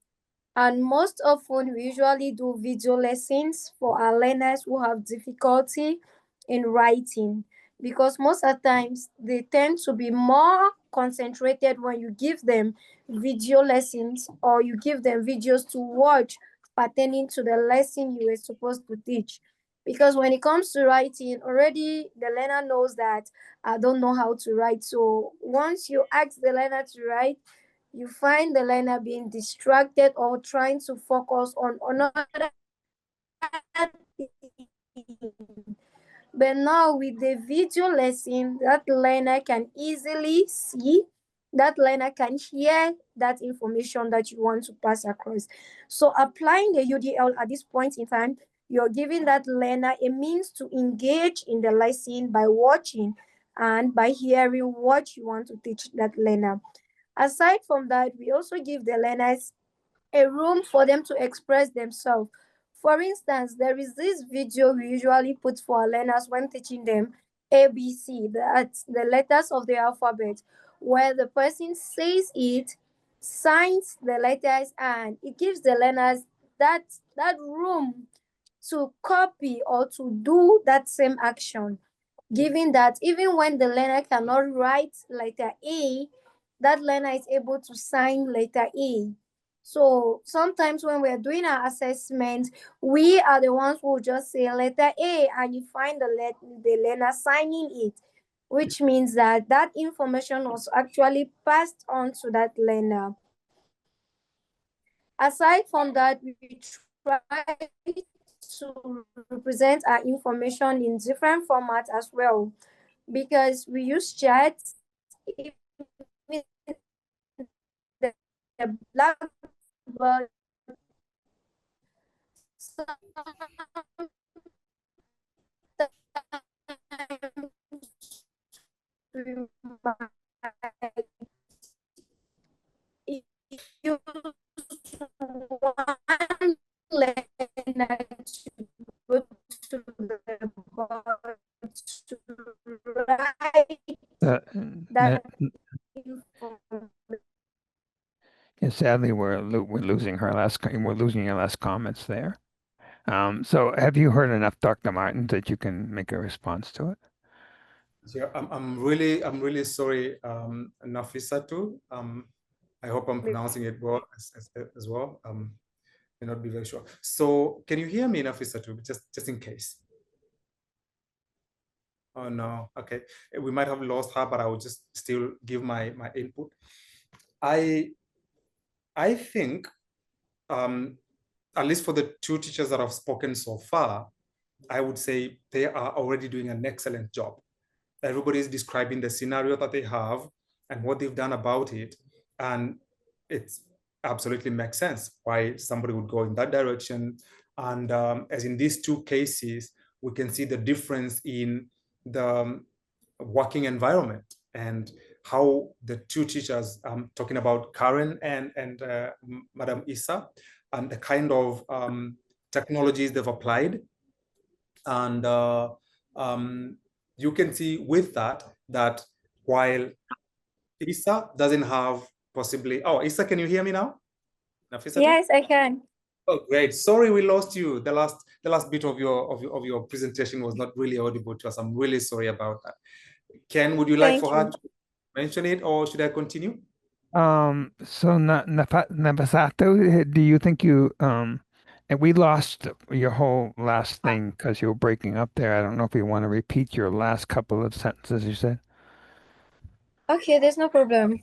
And most often, we usually do video lessons for our learners who have difficulty in writing, because most of the times they tend to be more concentrated when you give them video lessons or you give them videos to watch pertaining to the lesson you were supposed to teach. Because when it comes to writing, already the learner knows that I don't know how to write. So once you ask the learner to write, you find the learner being distracted or trying to focus on another thing. But now with the video lesson, that learner can easily see, that learner can hear that information that you want to pass across. So applying the UDL at this point in time, you're giving that learner a means to engage in the lesson by watching and by hearing what you want to teach that learner. Aside from that, we also give the learners a room for them to express themselves. For instance, there is this video we usually put for our learners when teaching them ABC, that's the letters of the alphabet, where the person says it, signs the letters, and it gives the learners that room to copy or to do that same action, given that even when the learner cannot write letter A, that learner is able to sign letter A. So sometimes when we're doing our assessment, we are the ones who just say letter A, and you find the learner signing it, which means that that information was actually passed on to that learner. Aside from that, we try to represent our information in different formats as well, because we use chats, the Blackboard. You one learner to go to the board sadly, we're losing her we're losing your last comments there. So have you heard enough, Dr. Martin, that you can make a response to it? Yeah, I'm really sorry, Nafisatou. I hope I'm pronouncing it well as well. May not be very sure. So can you hear me, Nafisatou, just in case? Oh no, okay. We might have lost her, but I will just still give my input. I think, at least for the two teachers that have spoken so far, I would say they are already doing an excellent job. Everybody is describing the scenario that they have and what they've done about it. And it absolutely makes sense why somebody would go in that direction. And as in these two cases, we can see the difference in the working environment and how the two teachers, talking about Karen and Madam Isa, and the kind of technologies they've applied. And you can see with that while Isa doesn't have possibly, oh, Isa, can you hear me now? Nafisa? Yes, I can. Oh, great. Sorry, we lost you. The last bit of your presentation was not really audible to us. I'm really sorry about that. Ken, would you like for her to mention it, or should I continue? So Nafisatou, do you think you and we lost your whole last thing because you were breaking up there. I don't know if you want to repeat your last couple of sentences you said. Okay, there's no problem.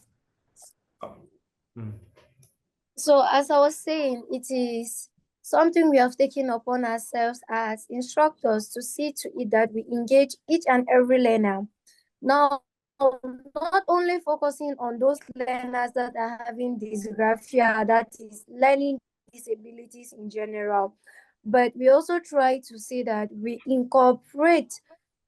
So as I was saying, it is something we have taken upon ourselves as instructors to see to it that we engage each and every learner. Now, not only focusing on those learners that are having dysgraphia, that is learning disabilities in general, but we also try to see that we incorporate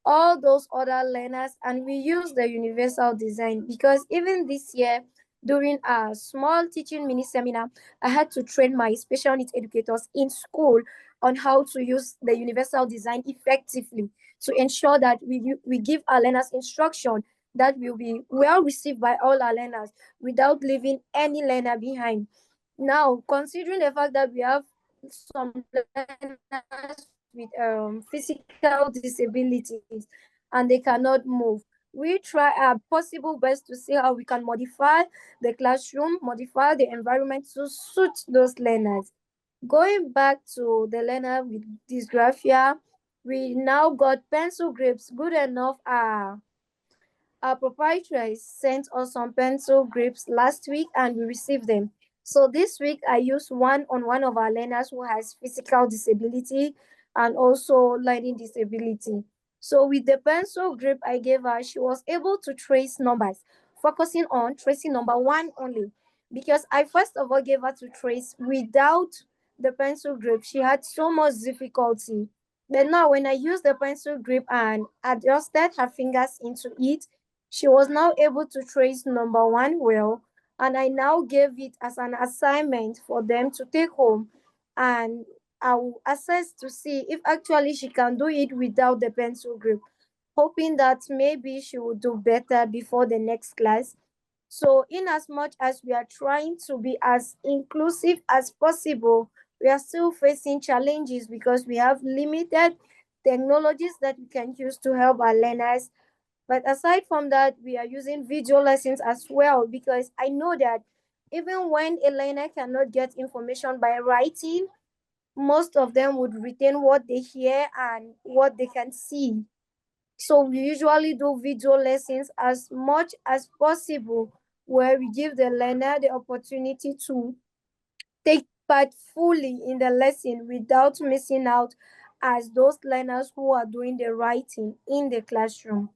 all those other learners and we use the universal design, because even this year during a small teaching mini seminar, I had to train my special needs educators in school on how to use the universal design effectively to ensure that we give our learners instruction that will be well received by all our learners without leaving any learner behind. Now, considering the fact that we have some learners with physical disabilities and they cannot move, we try our possible best to see how we can modify the classroom, modify the environment to suit those learners. Going back to the learner with dysgraphia, we now got pencil grips good enough. Our proprietor sent us some pencil grips last week and we received them. So this week I used one on one of our learners who has physical disability and also learning disability. So with the pencil grip I gave her, she was able to trace numbers, focusing on tracing number one only. Because I first of all gave her to trace without the pencil grip. She had so much difficulty. But now when I used the pencil grip and adjusted her fingers into it, she was now able to trace number one well, and I now gave it as an assignment for them to take home, and I will assess to see if actually she can do it without the pencil grip, hoping that maybe she will do better before the next class. So in as much as we are trying to be as inclusive as possible, we are still facing challenges because we have limited technologies that we can use to help our learners. But aside from that, we are using video lessons as well, because I know that even when a learner cannot get information by writing, most of them would retain what they hear and what they can see. So we usually do video lessons as much as possible, where we give the learner the opportunity to take part fully in the lesson without missing out as those learners who are doing the writing in the classroom.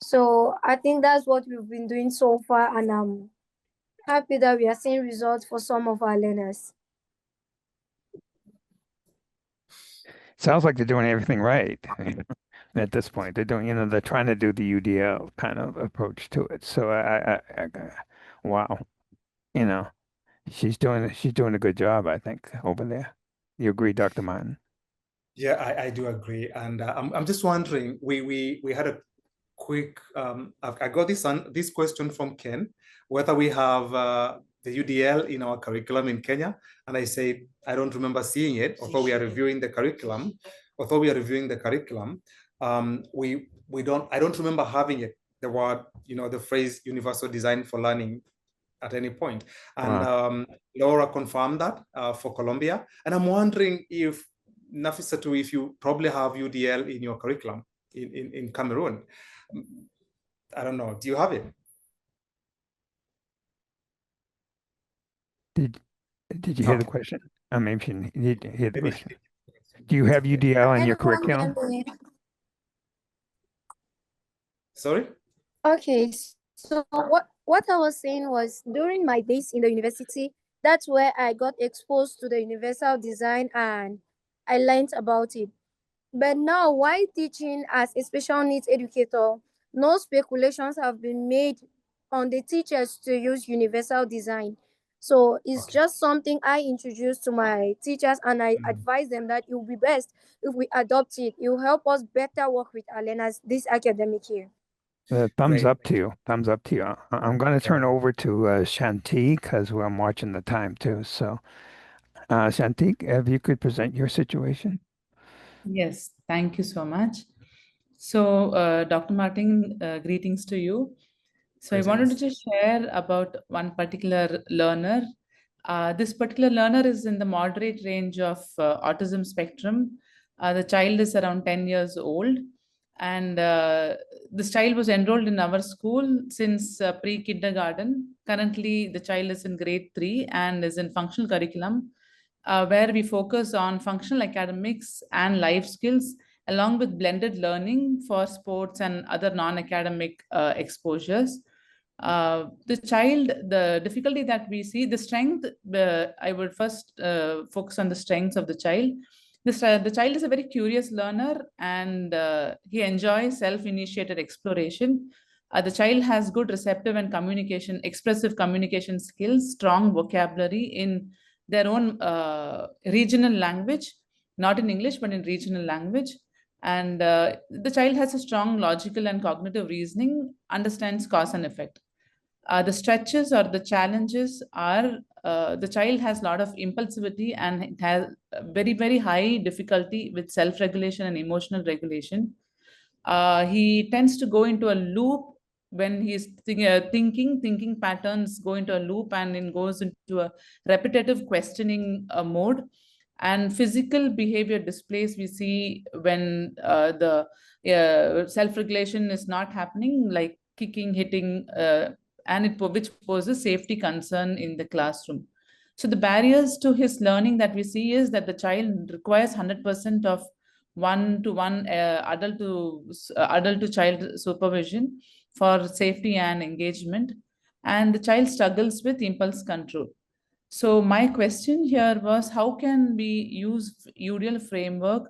So I think that's what we've been doing so far, and I'm happy that we are seeing results for some of our learners. Sounds like they're doing everything right at this point. They're doing, they're trying to do the UDL kind of approach to it. So wow, she's doing a good job, I think, over there. You agree, Dr. Martin? Yeah, I do agree, and I'm just wondering. We had a quick. I got this question from Ken, whether we have UDL in our curriculum in Kenya, and I say I don't remember seeing it. Although we are reviewing the curriculum, I don't remember having it. The word, the phrase "universal design for learning" at any point. And Wow. Laura confirmed that for Colombia, and I'm wondering if Nafisatou, if you probably have UDL in your curriculum in Cameroon. I don't know. Do you have it? Did you hear the Okay. question? Maybe you need to hear the Maybe. question. Do you have UDL in your Anyone hear curriculum? me? Sorry? Okay, so what I was saying was during my days in the university, that's where I got exposed to the universal design and I learned about it. But now, while teaching as a special needs educator, no speculations have been made on the teachers to use universal design. So it's Okay. just something I introduce to my teachers, and I advise them that it will be best if we adopt it. It will help us better work with our learners this academic year. Thumbs Great. up to you. Thumbs up to you. I'm going to turn over to Shanti because I'm watching the time too. So, Shanti, if you could present your situation. Yes, thank you so much. So, Dr. Martin, greetings to you. So I wanted to just share about one particular learner. This particular learner is in the moderate range of autism spectrum. The child is around 10 years old, and this child was enrolled in our school since pre-kindergarten. Currently, the child is in grade 3 and is in functional curriculum, where we focus on functional academics and life skills, along with blended learning for sports and other non-academic exposures. The difficulty that we see, the strength, I would first focus on the strengths of the child. The child is a very curious learner, and he enjoys self-initiated exploration. The child has good receptive and expressive communication skills, strong vocabulary in their own regional language, not in English, but in regional language. And the child has a strong logical and cognitive reasoning, understands cause and effect. The stretches or the challenges are the child has a lot of impulsivity and it has very, very high difficulty with self-regulation and emotional regulation. He tends to go into a loop when he's thinking patterns go into a loop, and then goes into a repetitive questioning mode. And physical behavior displays we see when the self-regulation is not happening, like kicking, hitting, which poses safety concern in the classroom. So the barriers to his learning that we see is that the child requires 100% of one-to-one adult to child supervision for safety and engagement, and the child struggles with impulse control. So my question here was, how can we use UDL framework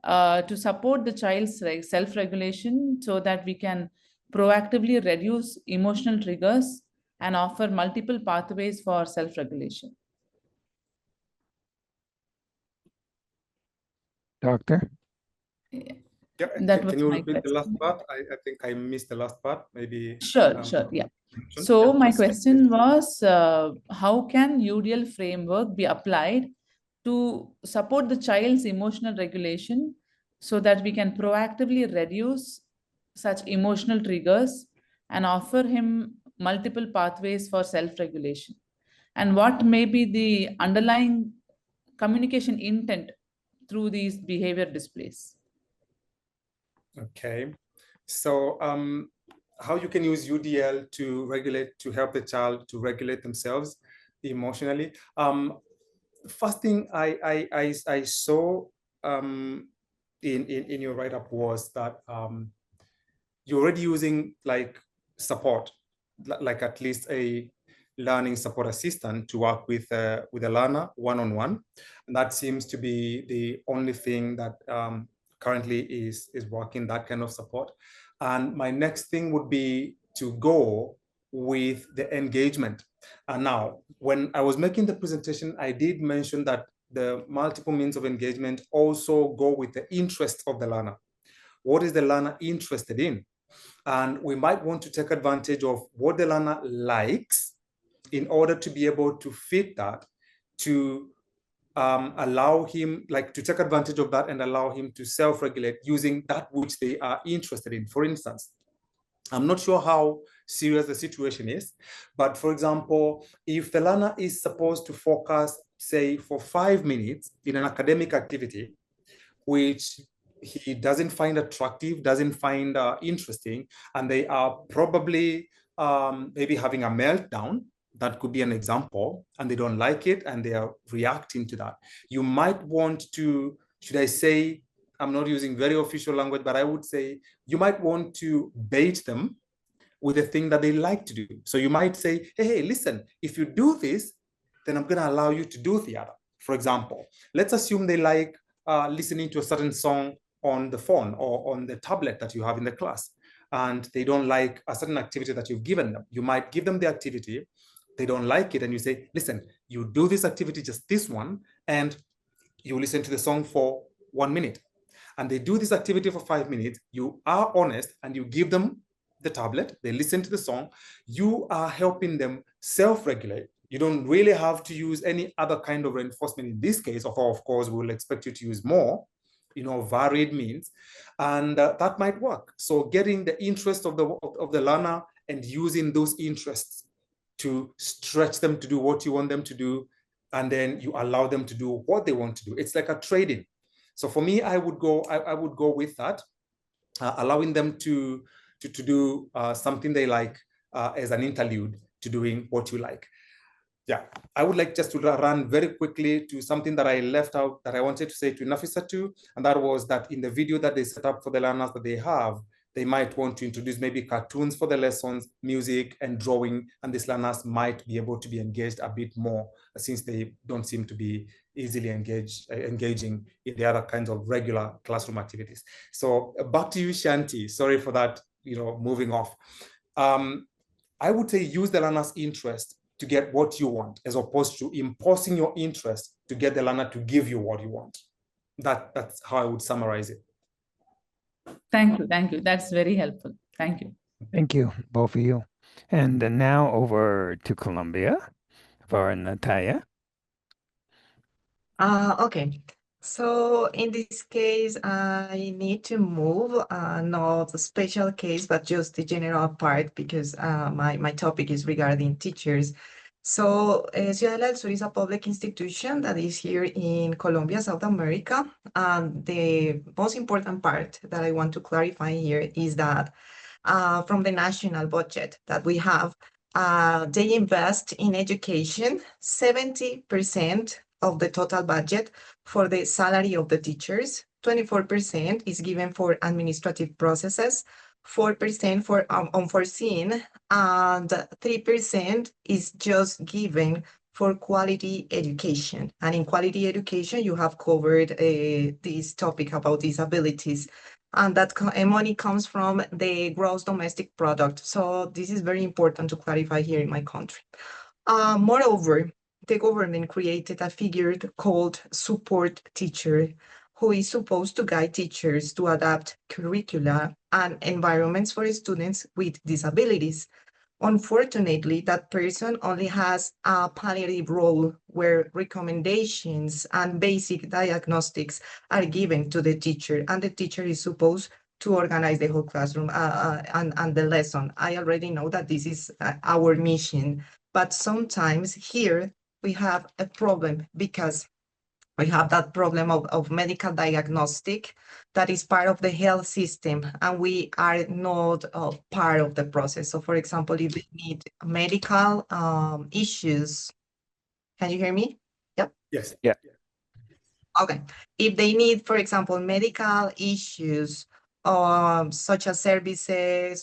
to support the child's self-regulation so that we can proactively reduce emotional triggers and offer multiple pathways for self-regulation? Doctor? Yeah, That was can you my repeat the last question. part? I think I missed the last part. Maybe. Sure, yeah. So my question was, how can UDL framework be applied to support the child's emotional regulation so that we can proactively reduce such emotional triggers and offer him multiple pathways for self-regulation? And what may be the underlying communication intent through these behavior displays? Okay. So how you can use UDL to help the child to regulate themselves emotionally. First thing I saw in your write-up was that you're already using like support, like at least a learning support assistant to work with a learner one-on-one. And that seems to be the only thing that currently is working, that kind of support. And my next thing would be to go with the engagement. And now, when I was making the presentation, I did mention that the multiple means of engagement also go with the interest of the learner. What is the learner interested in? And we might want to take advantage of what the learner likes in order to be able to fit that, to allow him, like, to take advantage of that and allow him to self-regulate using that which they are interested in. For instance, I'm not sure how serious the situation is, but for example, if the learner is supposed to focus, say, for 5 minutes in an academic activity, which he doesn't find attractive, doesn't find interesting, and they are probably maybe having a meltdown, that could be an example, and they don't like it and they are reacting to that. You might want to, should I say, I'm not using very official language, but I would say you might want to bait them with a thing that they like to do. So you might say, hey, listen, if you do this, then I'm going to allow you to do the other. For example, let's assume they like listening to a certain song on the phone or on the tablet that you have in the class, and they don't like a certain activity that you've given them. You might give them the activity, they don't like it, and you say, listen, you do this activity, just this one, and you listen to the song for 1 minute. And they do this activity for 5 minutes. You are honest and you give them the tablet, they listen to the song. You are helping them self-regulate. You don't really have to use any other kind of reinforcement in this case. Of course, we will expect you to use more, varied means, and that might work. So getting the interest of the learner and using those interests to stretch them to do what you want them to do, and then you allow them to do what they want to do. It's like a trading. So for me, I would go with that, allowing them to do something they like as an interlude to doing what you like. Yeah, I would like just to run very quickly to something that I left out that I wanted to say to Nafisatou, and that was that in the video that they set up for the learners that they have, they might want to introduce maybe cartoons for the lessons, music and drawing, and these learners might be able to be engaged a bit more since they don't seem to be easily engaging in the other kinds of regular classroom activities. So back to you, Shanti. Sorry for that, moving off. I would say use the learner's interest to get what you want, as opposed to imposing your interest to get the learner to give you what you want. That's how I would summarize it. Thank you. Thank you. That's very helpful. Thank you. Thank you, both of you. And now over to Colombia for Nathalia. Okay. So in this case, I need to move, not a special case, but just the general part, because my topic is regarding teachers. So Ciudad del Sur is a public institution that is here in Colombia, South America. And the most important part that I want to clarify here is that from the national budget that we have, they invest in education 70% of the total budget for the salary of the teachers. 24% is given for administrative processes, 4% for unforeseen, and 3% is just given for quality education. And in quality education, you have covered this topic about disabilities. And that money comes from the gross domestic product. So this is very important to clarify here in my country. Moreover, the government created a figure called support teacher, who is supposed to guide teachers to adapt curricula and environments for students with disabilities. Unfortunately, that person only has a palliative role where recommendations and basic diagnostics are given to the teacher, and the teacher is supposed to organize the whole classroom and the lesson. I already know that this is our mission, but sometimes here we have a problem because we have that problem of medical diagnostic that is part of the health system, and we are not part of the process. So for example, if they need medical issues, can you hear me? Yep. Yes. Yeah. Okay. If they need, for example, medical issues, such as services,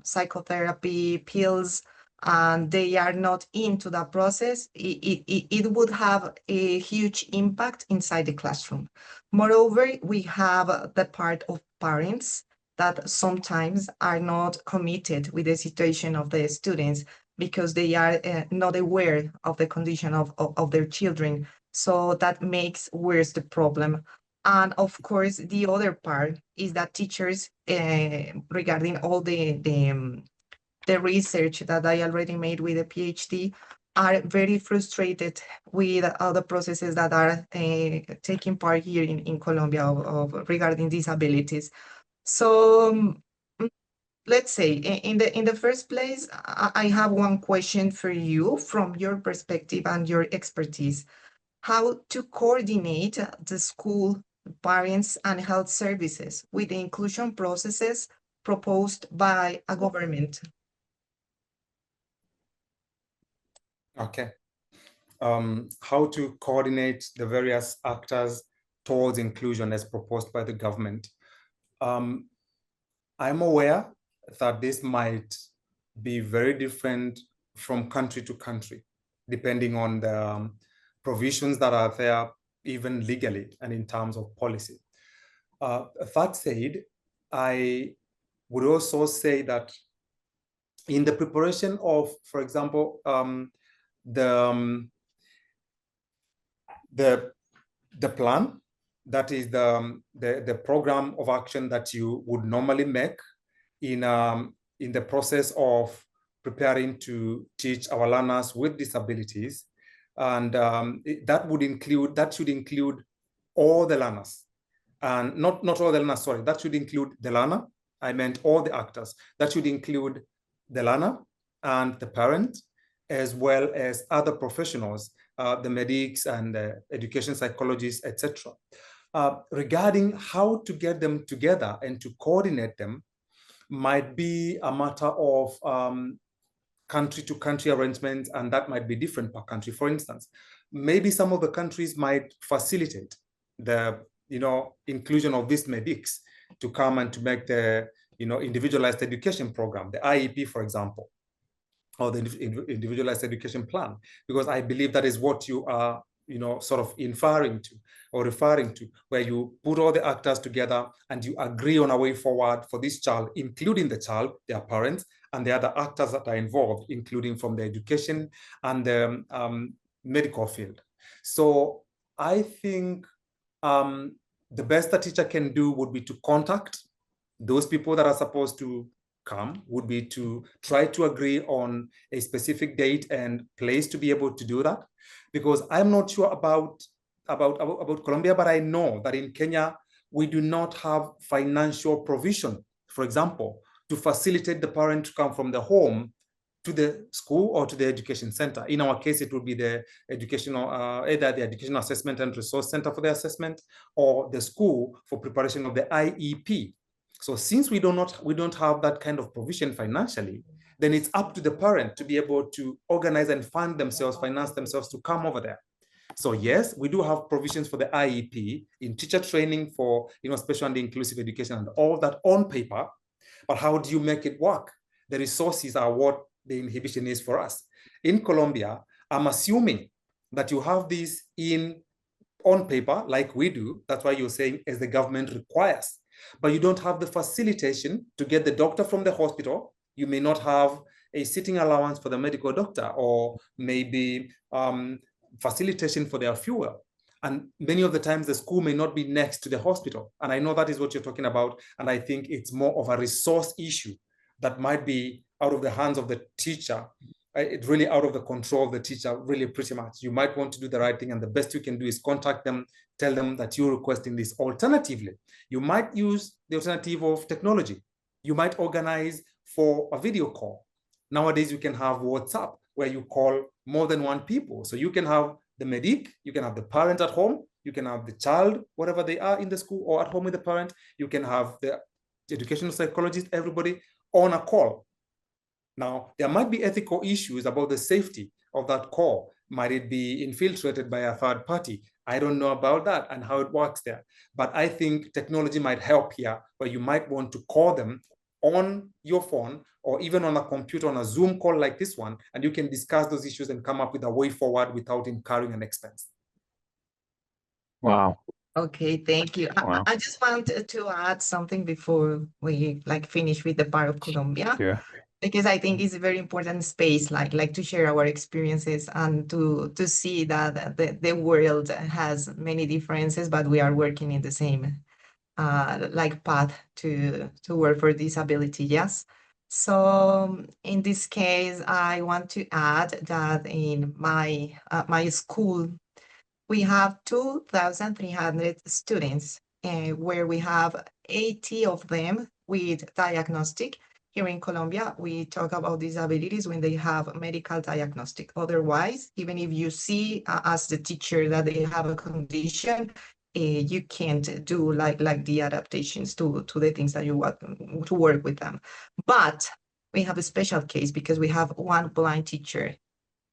psychotherapy, pills, and they are not into that process, it would have a huge impact inside the classroom. Moreover, we have the part of parents that sometimes are not committed with the situation of the students because they are not aware of the condition of their children. So that makes worse the problem. And of course, the other part is that teachers, regarding all the the research that I already made with a PhD are very frustrated with all the processes that are taking part here in Colombia regarding disabilities. So let's say in the first place, I have one question for you from your perspective and your expertise. How to coordinate the school, parents, and health services with the inclusion processes proposed by a government? Okay. How to coordinate the various actors towards inclusion as proposed by the government. I'm aware that this might be very different from country to country, depending on the provisions that are there, even legally and in terms of policy. That said, I would also say that in the preparation of, for example, the plan, that is the program of action that you would normally make in the process of preparing to teach our learners with disabilities, and that should include all the learners, and not all the learners. Sorry, that should include the learner. I meant all the actors. That should include the learner and the parent, as well as other professionals, the medics and the education psychologists, etc. Regarding how to get them together and to coordinate them might be a matter of country-to-country arrangements, and that might be different per country. For instance, maybe some of the countries might facilitate the inclusion of these medics to come and to make the individualized education program, the IEP, for example, or the individualized education plan, because I believe that is what you are sort of inferring to or referring to, where you put all the actors together and you agree on a way forward for this child, including the child, their parents, and the other actors that are involved, including from the education and the medical field. So I think the best a teacher can do would be to contact those people that are supposed to come, would be to try to agree on a specific date and place to be able to do that. Because I'm not sure about Colombia, but I know that in Kenya, we do not have financial provision, for example, to facilitate the parent to come from the home to the school or to the education center. In our case, it would be the educational, either the Educational Assessment and Resource Center for the assessment, or the school for preparation of the IEP. So since we don't have that kind of provision financially, then it's up to the parent to be able to organize and fund themselves, finance themselves to come over there. So yes, we do have provisions for the IEP in teacher training for special and inclusive education and all that on paper, but how do you make it work? The resources are what the inhibition is for us. In Colombia, I'm assuming that you have this on paper like we do. That's why you're saying as the government requires, but you don't have the facilitation to get the doctor from the hospital. You may not have a sitting allowance for the medical doctor, or maybe facilitation for their fuel. And many of the times the school may not be next to the hospital. And I know that is what you're talking about. And I think it's more of a resource issue that might be out of the hands of the teacher. It's really out of the control of the teacher, really pretty much. You might want to do the right thing, and the best you can do is contact them, tell them that you're requesting this. Alternatively, you might use the alternative of technology. You might organize for a video call. Nowadays, you can have WhatsApp, where you call more than one people. So you can have the medic, you can have the parent at home, you can have the child, whatever they are in the school or at home with the parent, you can have the educational psychologist, everybody on a call. Now, there might be ethical issues about the safety of that call. Might it be infiltrated by a third party? I don't know about that and how it works there. But I think technology might help here, where you might want to call them on your phone or even on a computer, on a Zoom call like this one, and you can discuss those issues and come up with a way forward without incurring an expense. Wow. Okay, thank you. Wow. I just wanted to add something before we finish with the part of Colombia. Yeah. Because I think it's a very important space, like to share our experiences and to see that the world has many differences, but we are working in the same path to work for disability. Yes. So in this case, I want to add that in my school, we have 2,300 students, where we have 80 of them with diagnostic. Here in Colombia, we talk about disabilities when they have medical diagnostic. Otherwise, even if you see as the teacher that they have a condition, you can't do like the adaptations to the things that you want to work with them. But we have a special case because we have one blind teacher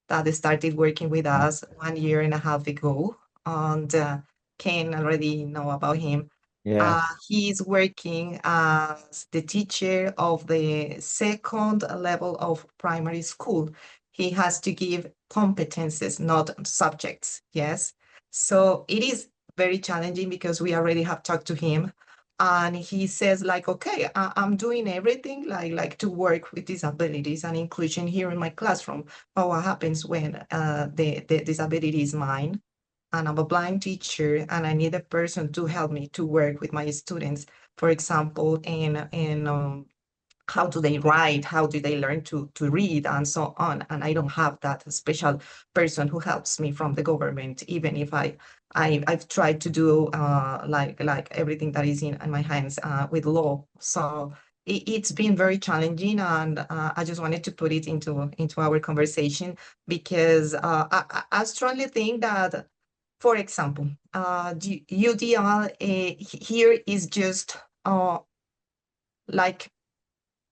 that started working with us 1.5 years ago, and Ken already know about him. Yeah. He's working as the teacher of the second level of primary school. He has to give competences, not subjects. Yes. So it is very challenging because we already have talked to him, and he says like, okay, I'm doing everything like to work with disabilities and inclusion here in my classroom. But what happens when the disability is mine? And I'm a blind teacher and I need a person to help me to work with my students, for example, in how do they write, how do they learn to read, and so on. And I don't have that special person who helps me from the government, even if I've tried to do like everything that is in my hands with law. So it's been very challenging, and I just wanted to put it into our conversation because I strongly think that, for example, UDL here is just like,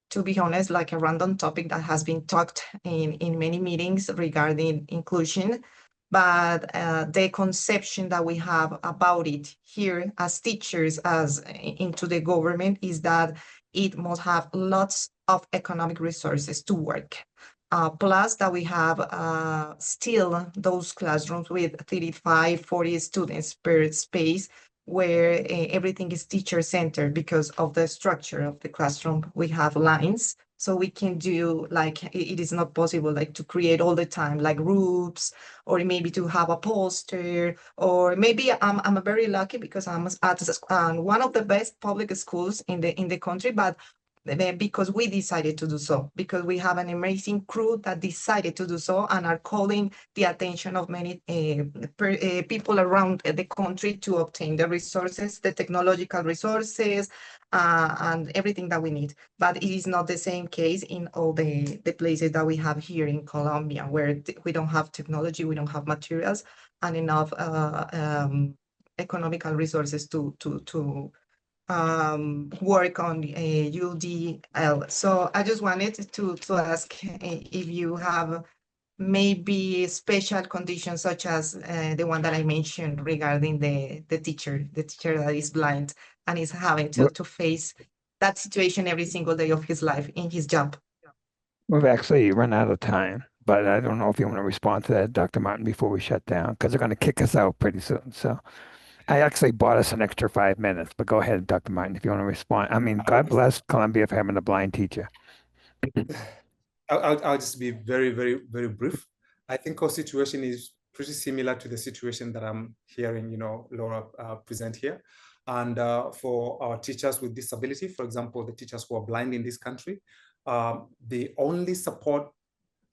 to be honest, like a random topic that has been talked in many meetings regarding inclusion. But the conception that we have about it here as teachers, as into the government, is that it must have lots of economic resources to work. Plus that we have still those classrooms with 35, 40 students per space, where everything is teacher-centered because of the structure of the classroom. We have lines, so we can do like, it is not possible like to create all the time like groups, or maybe to have a poster, or maybe I'm very lucky because I'm at one of the best public schools in the country, but because we decided to do so, because we have an amazing crew that decided to do so and are calling the attention of many people around the country to obtain the resources, the technological resources, and everything that we need. But it is not the same case in all the places that we have here in Colombia, where we don't have technology, we don't have materials, and enough economical resources to work on UDL. So I just wanted to ask if you have maybe special conditions such as the one that I mentioned regarding the teacher that is blind and is having to face that situation every single day of his life in his job. We've actually run out of time, but I don't know if you want to respond to that, Dr. Martin, before we shut down, because they're going to kick us out pretty soon. So I actually bought us an extra 5 minutes, but go ahead, Dr. Martin, if you want to respond. I mean, God bless Colombia for having a blind teacher. I'll just be very, very, very brief. I think our situation is pretty similar to the situation that I'm hearing, Laura present here. And for our teachers with disability, for example, the teachers who are blind in this country, the only support,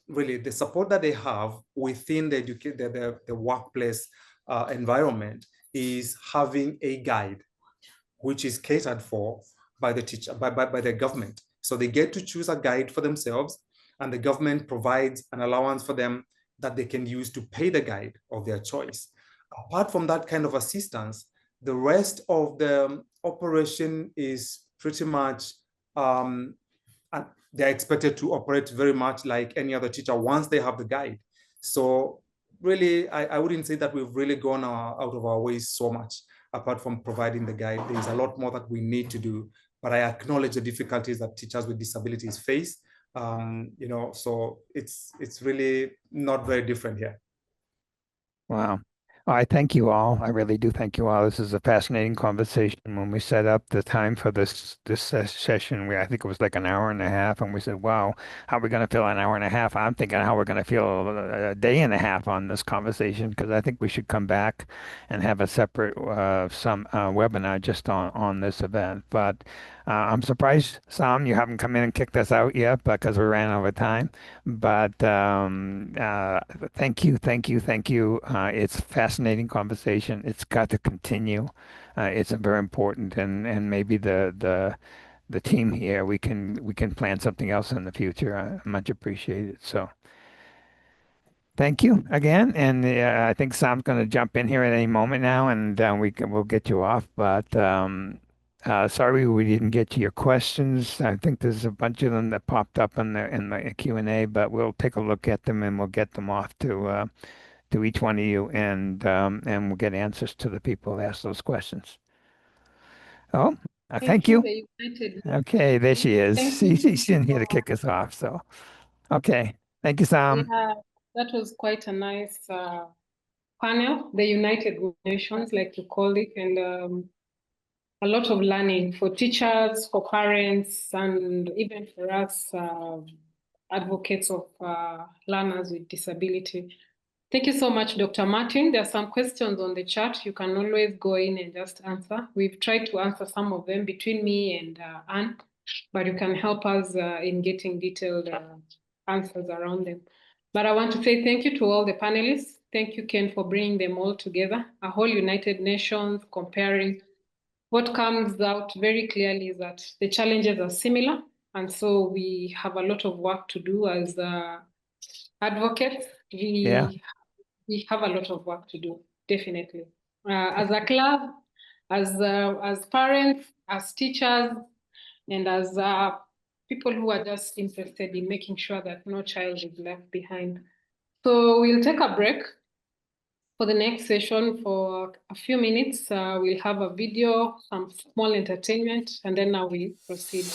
really, the support that they have within the workplace environment is having a guide, which is catered for by the teacher, by the government. So they get to choose a guide for themselves, and the government provides an allowance for them that they can use to pay the guide of their choice. Apart from that kind of assistance, the rest of the operation is pretty much, they're expected to operate very much like any other teacher once they have the guide. So really, I wouldn't say that we've really gone out of our ways so much. Apart from providing the guide, there's a lot more that we need to do. But I acknowledge the difficulties that teachers with disabilities face. So it's really not very different here. Wow. I thank you all. I really do thank you all. This is a fascinating conversation. When we set up the time for this session, I think it was like an hour and a half, and we said, "Wow, how are we going to fill an hour and a half?" I'm thinking how we're going to fill a day and a half on this conversation because I think we should come back and have a separate some webinar just on this event. But I'm surprised, Sam, you haven't come in and kicked us out yet because we ran over time. But thank you, thank you, thank you. It's a fascinating conversation. It's got to continue. It's very important, and maybe the team here we can plan something else in the future. I much appreciate it. So thank you again, and I think Sam's going to jump in here at any moment now, and we'll get you off. But sorry we didn't get to your questions. I think there's a bunch of them that popped up in the Q&A, but we'll take a look at them and we'll get them off to each one of you, and we'll get answers to the people who asked those questions. Oh, thank you. Okay, there she is. She's in here to kick us off. So, okay, thank you, Sam. Yeah, that was quite a nice panel, the United Nations, like to call it, and a lot of learning for teachers, for parents, and even for us advocates of learners with disability. Thank you so much, Dr. Martin. There are some questions on the chat. You can always go in and just answer. We've tried to answer some of them between me and Anne, but you can help us in getting detailed answers around them. But I want to say thank you to all the panelists. Thank you, Ken, for bringing them all together. A whole United Nations comparing. What comes out very clearly is that the challenges are similar. And so we have a lot of work to do as advocates. We have a lot of work to do, definitely. As a club, as parents, as teachers, and as people who are just interested in making sure that no child is left behind. So we'll take a break for the next session for a few minutes. We'll have a video, some small entertainment, and then now we proceed.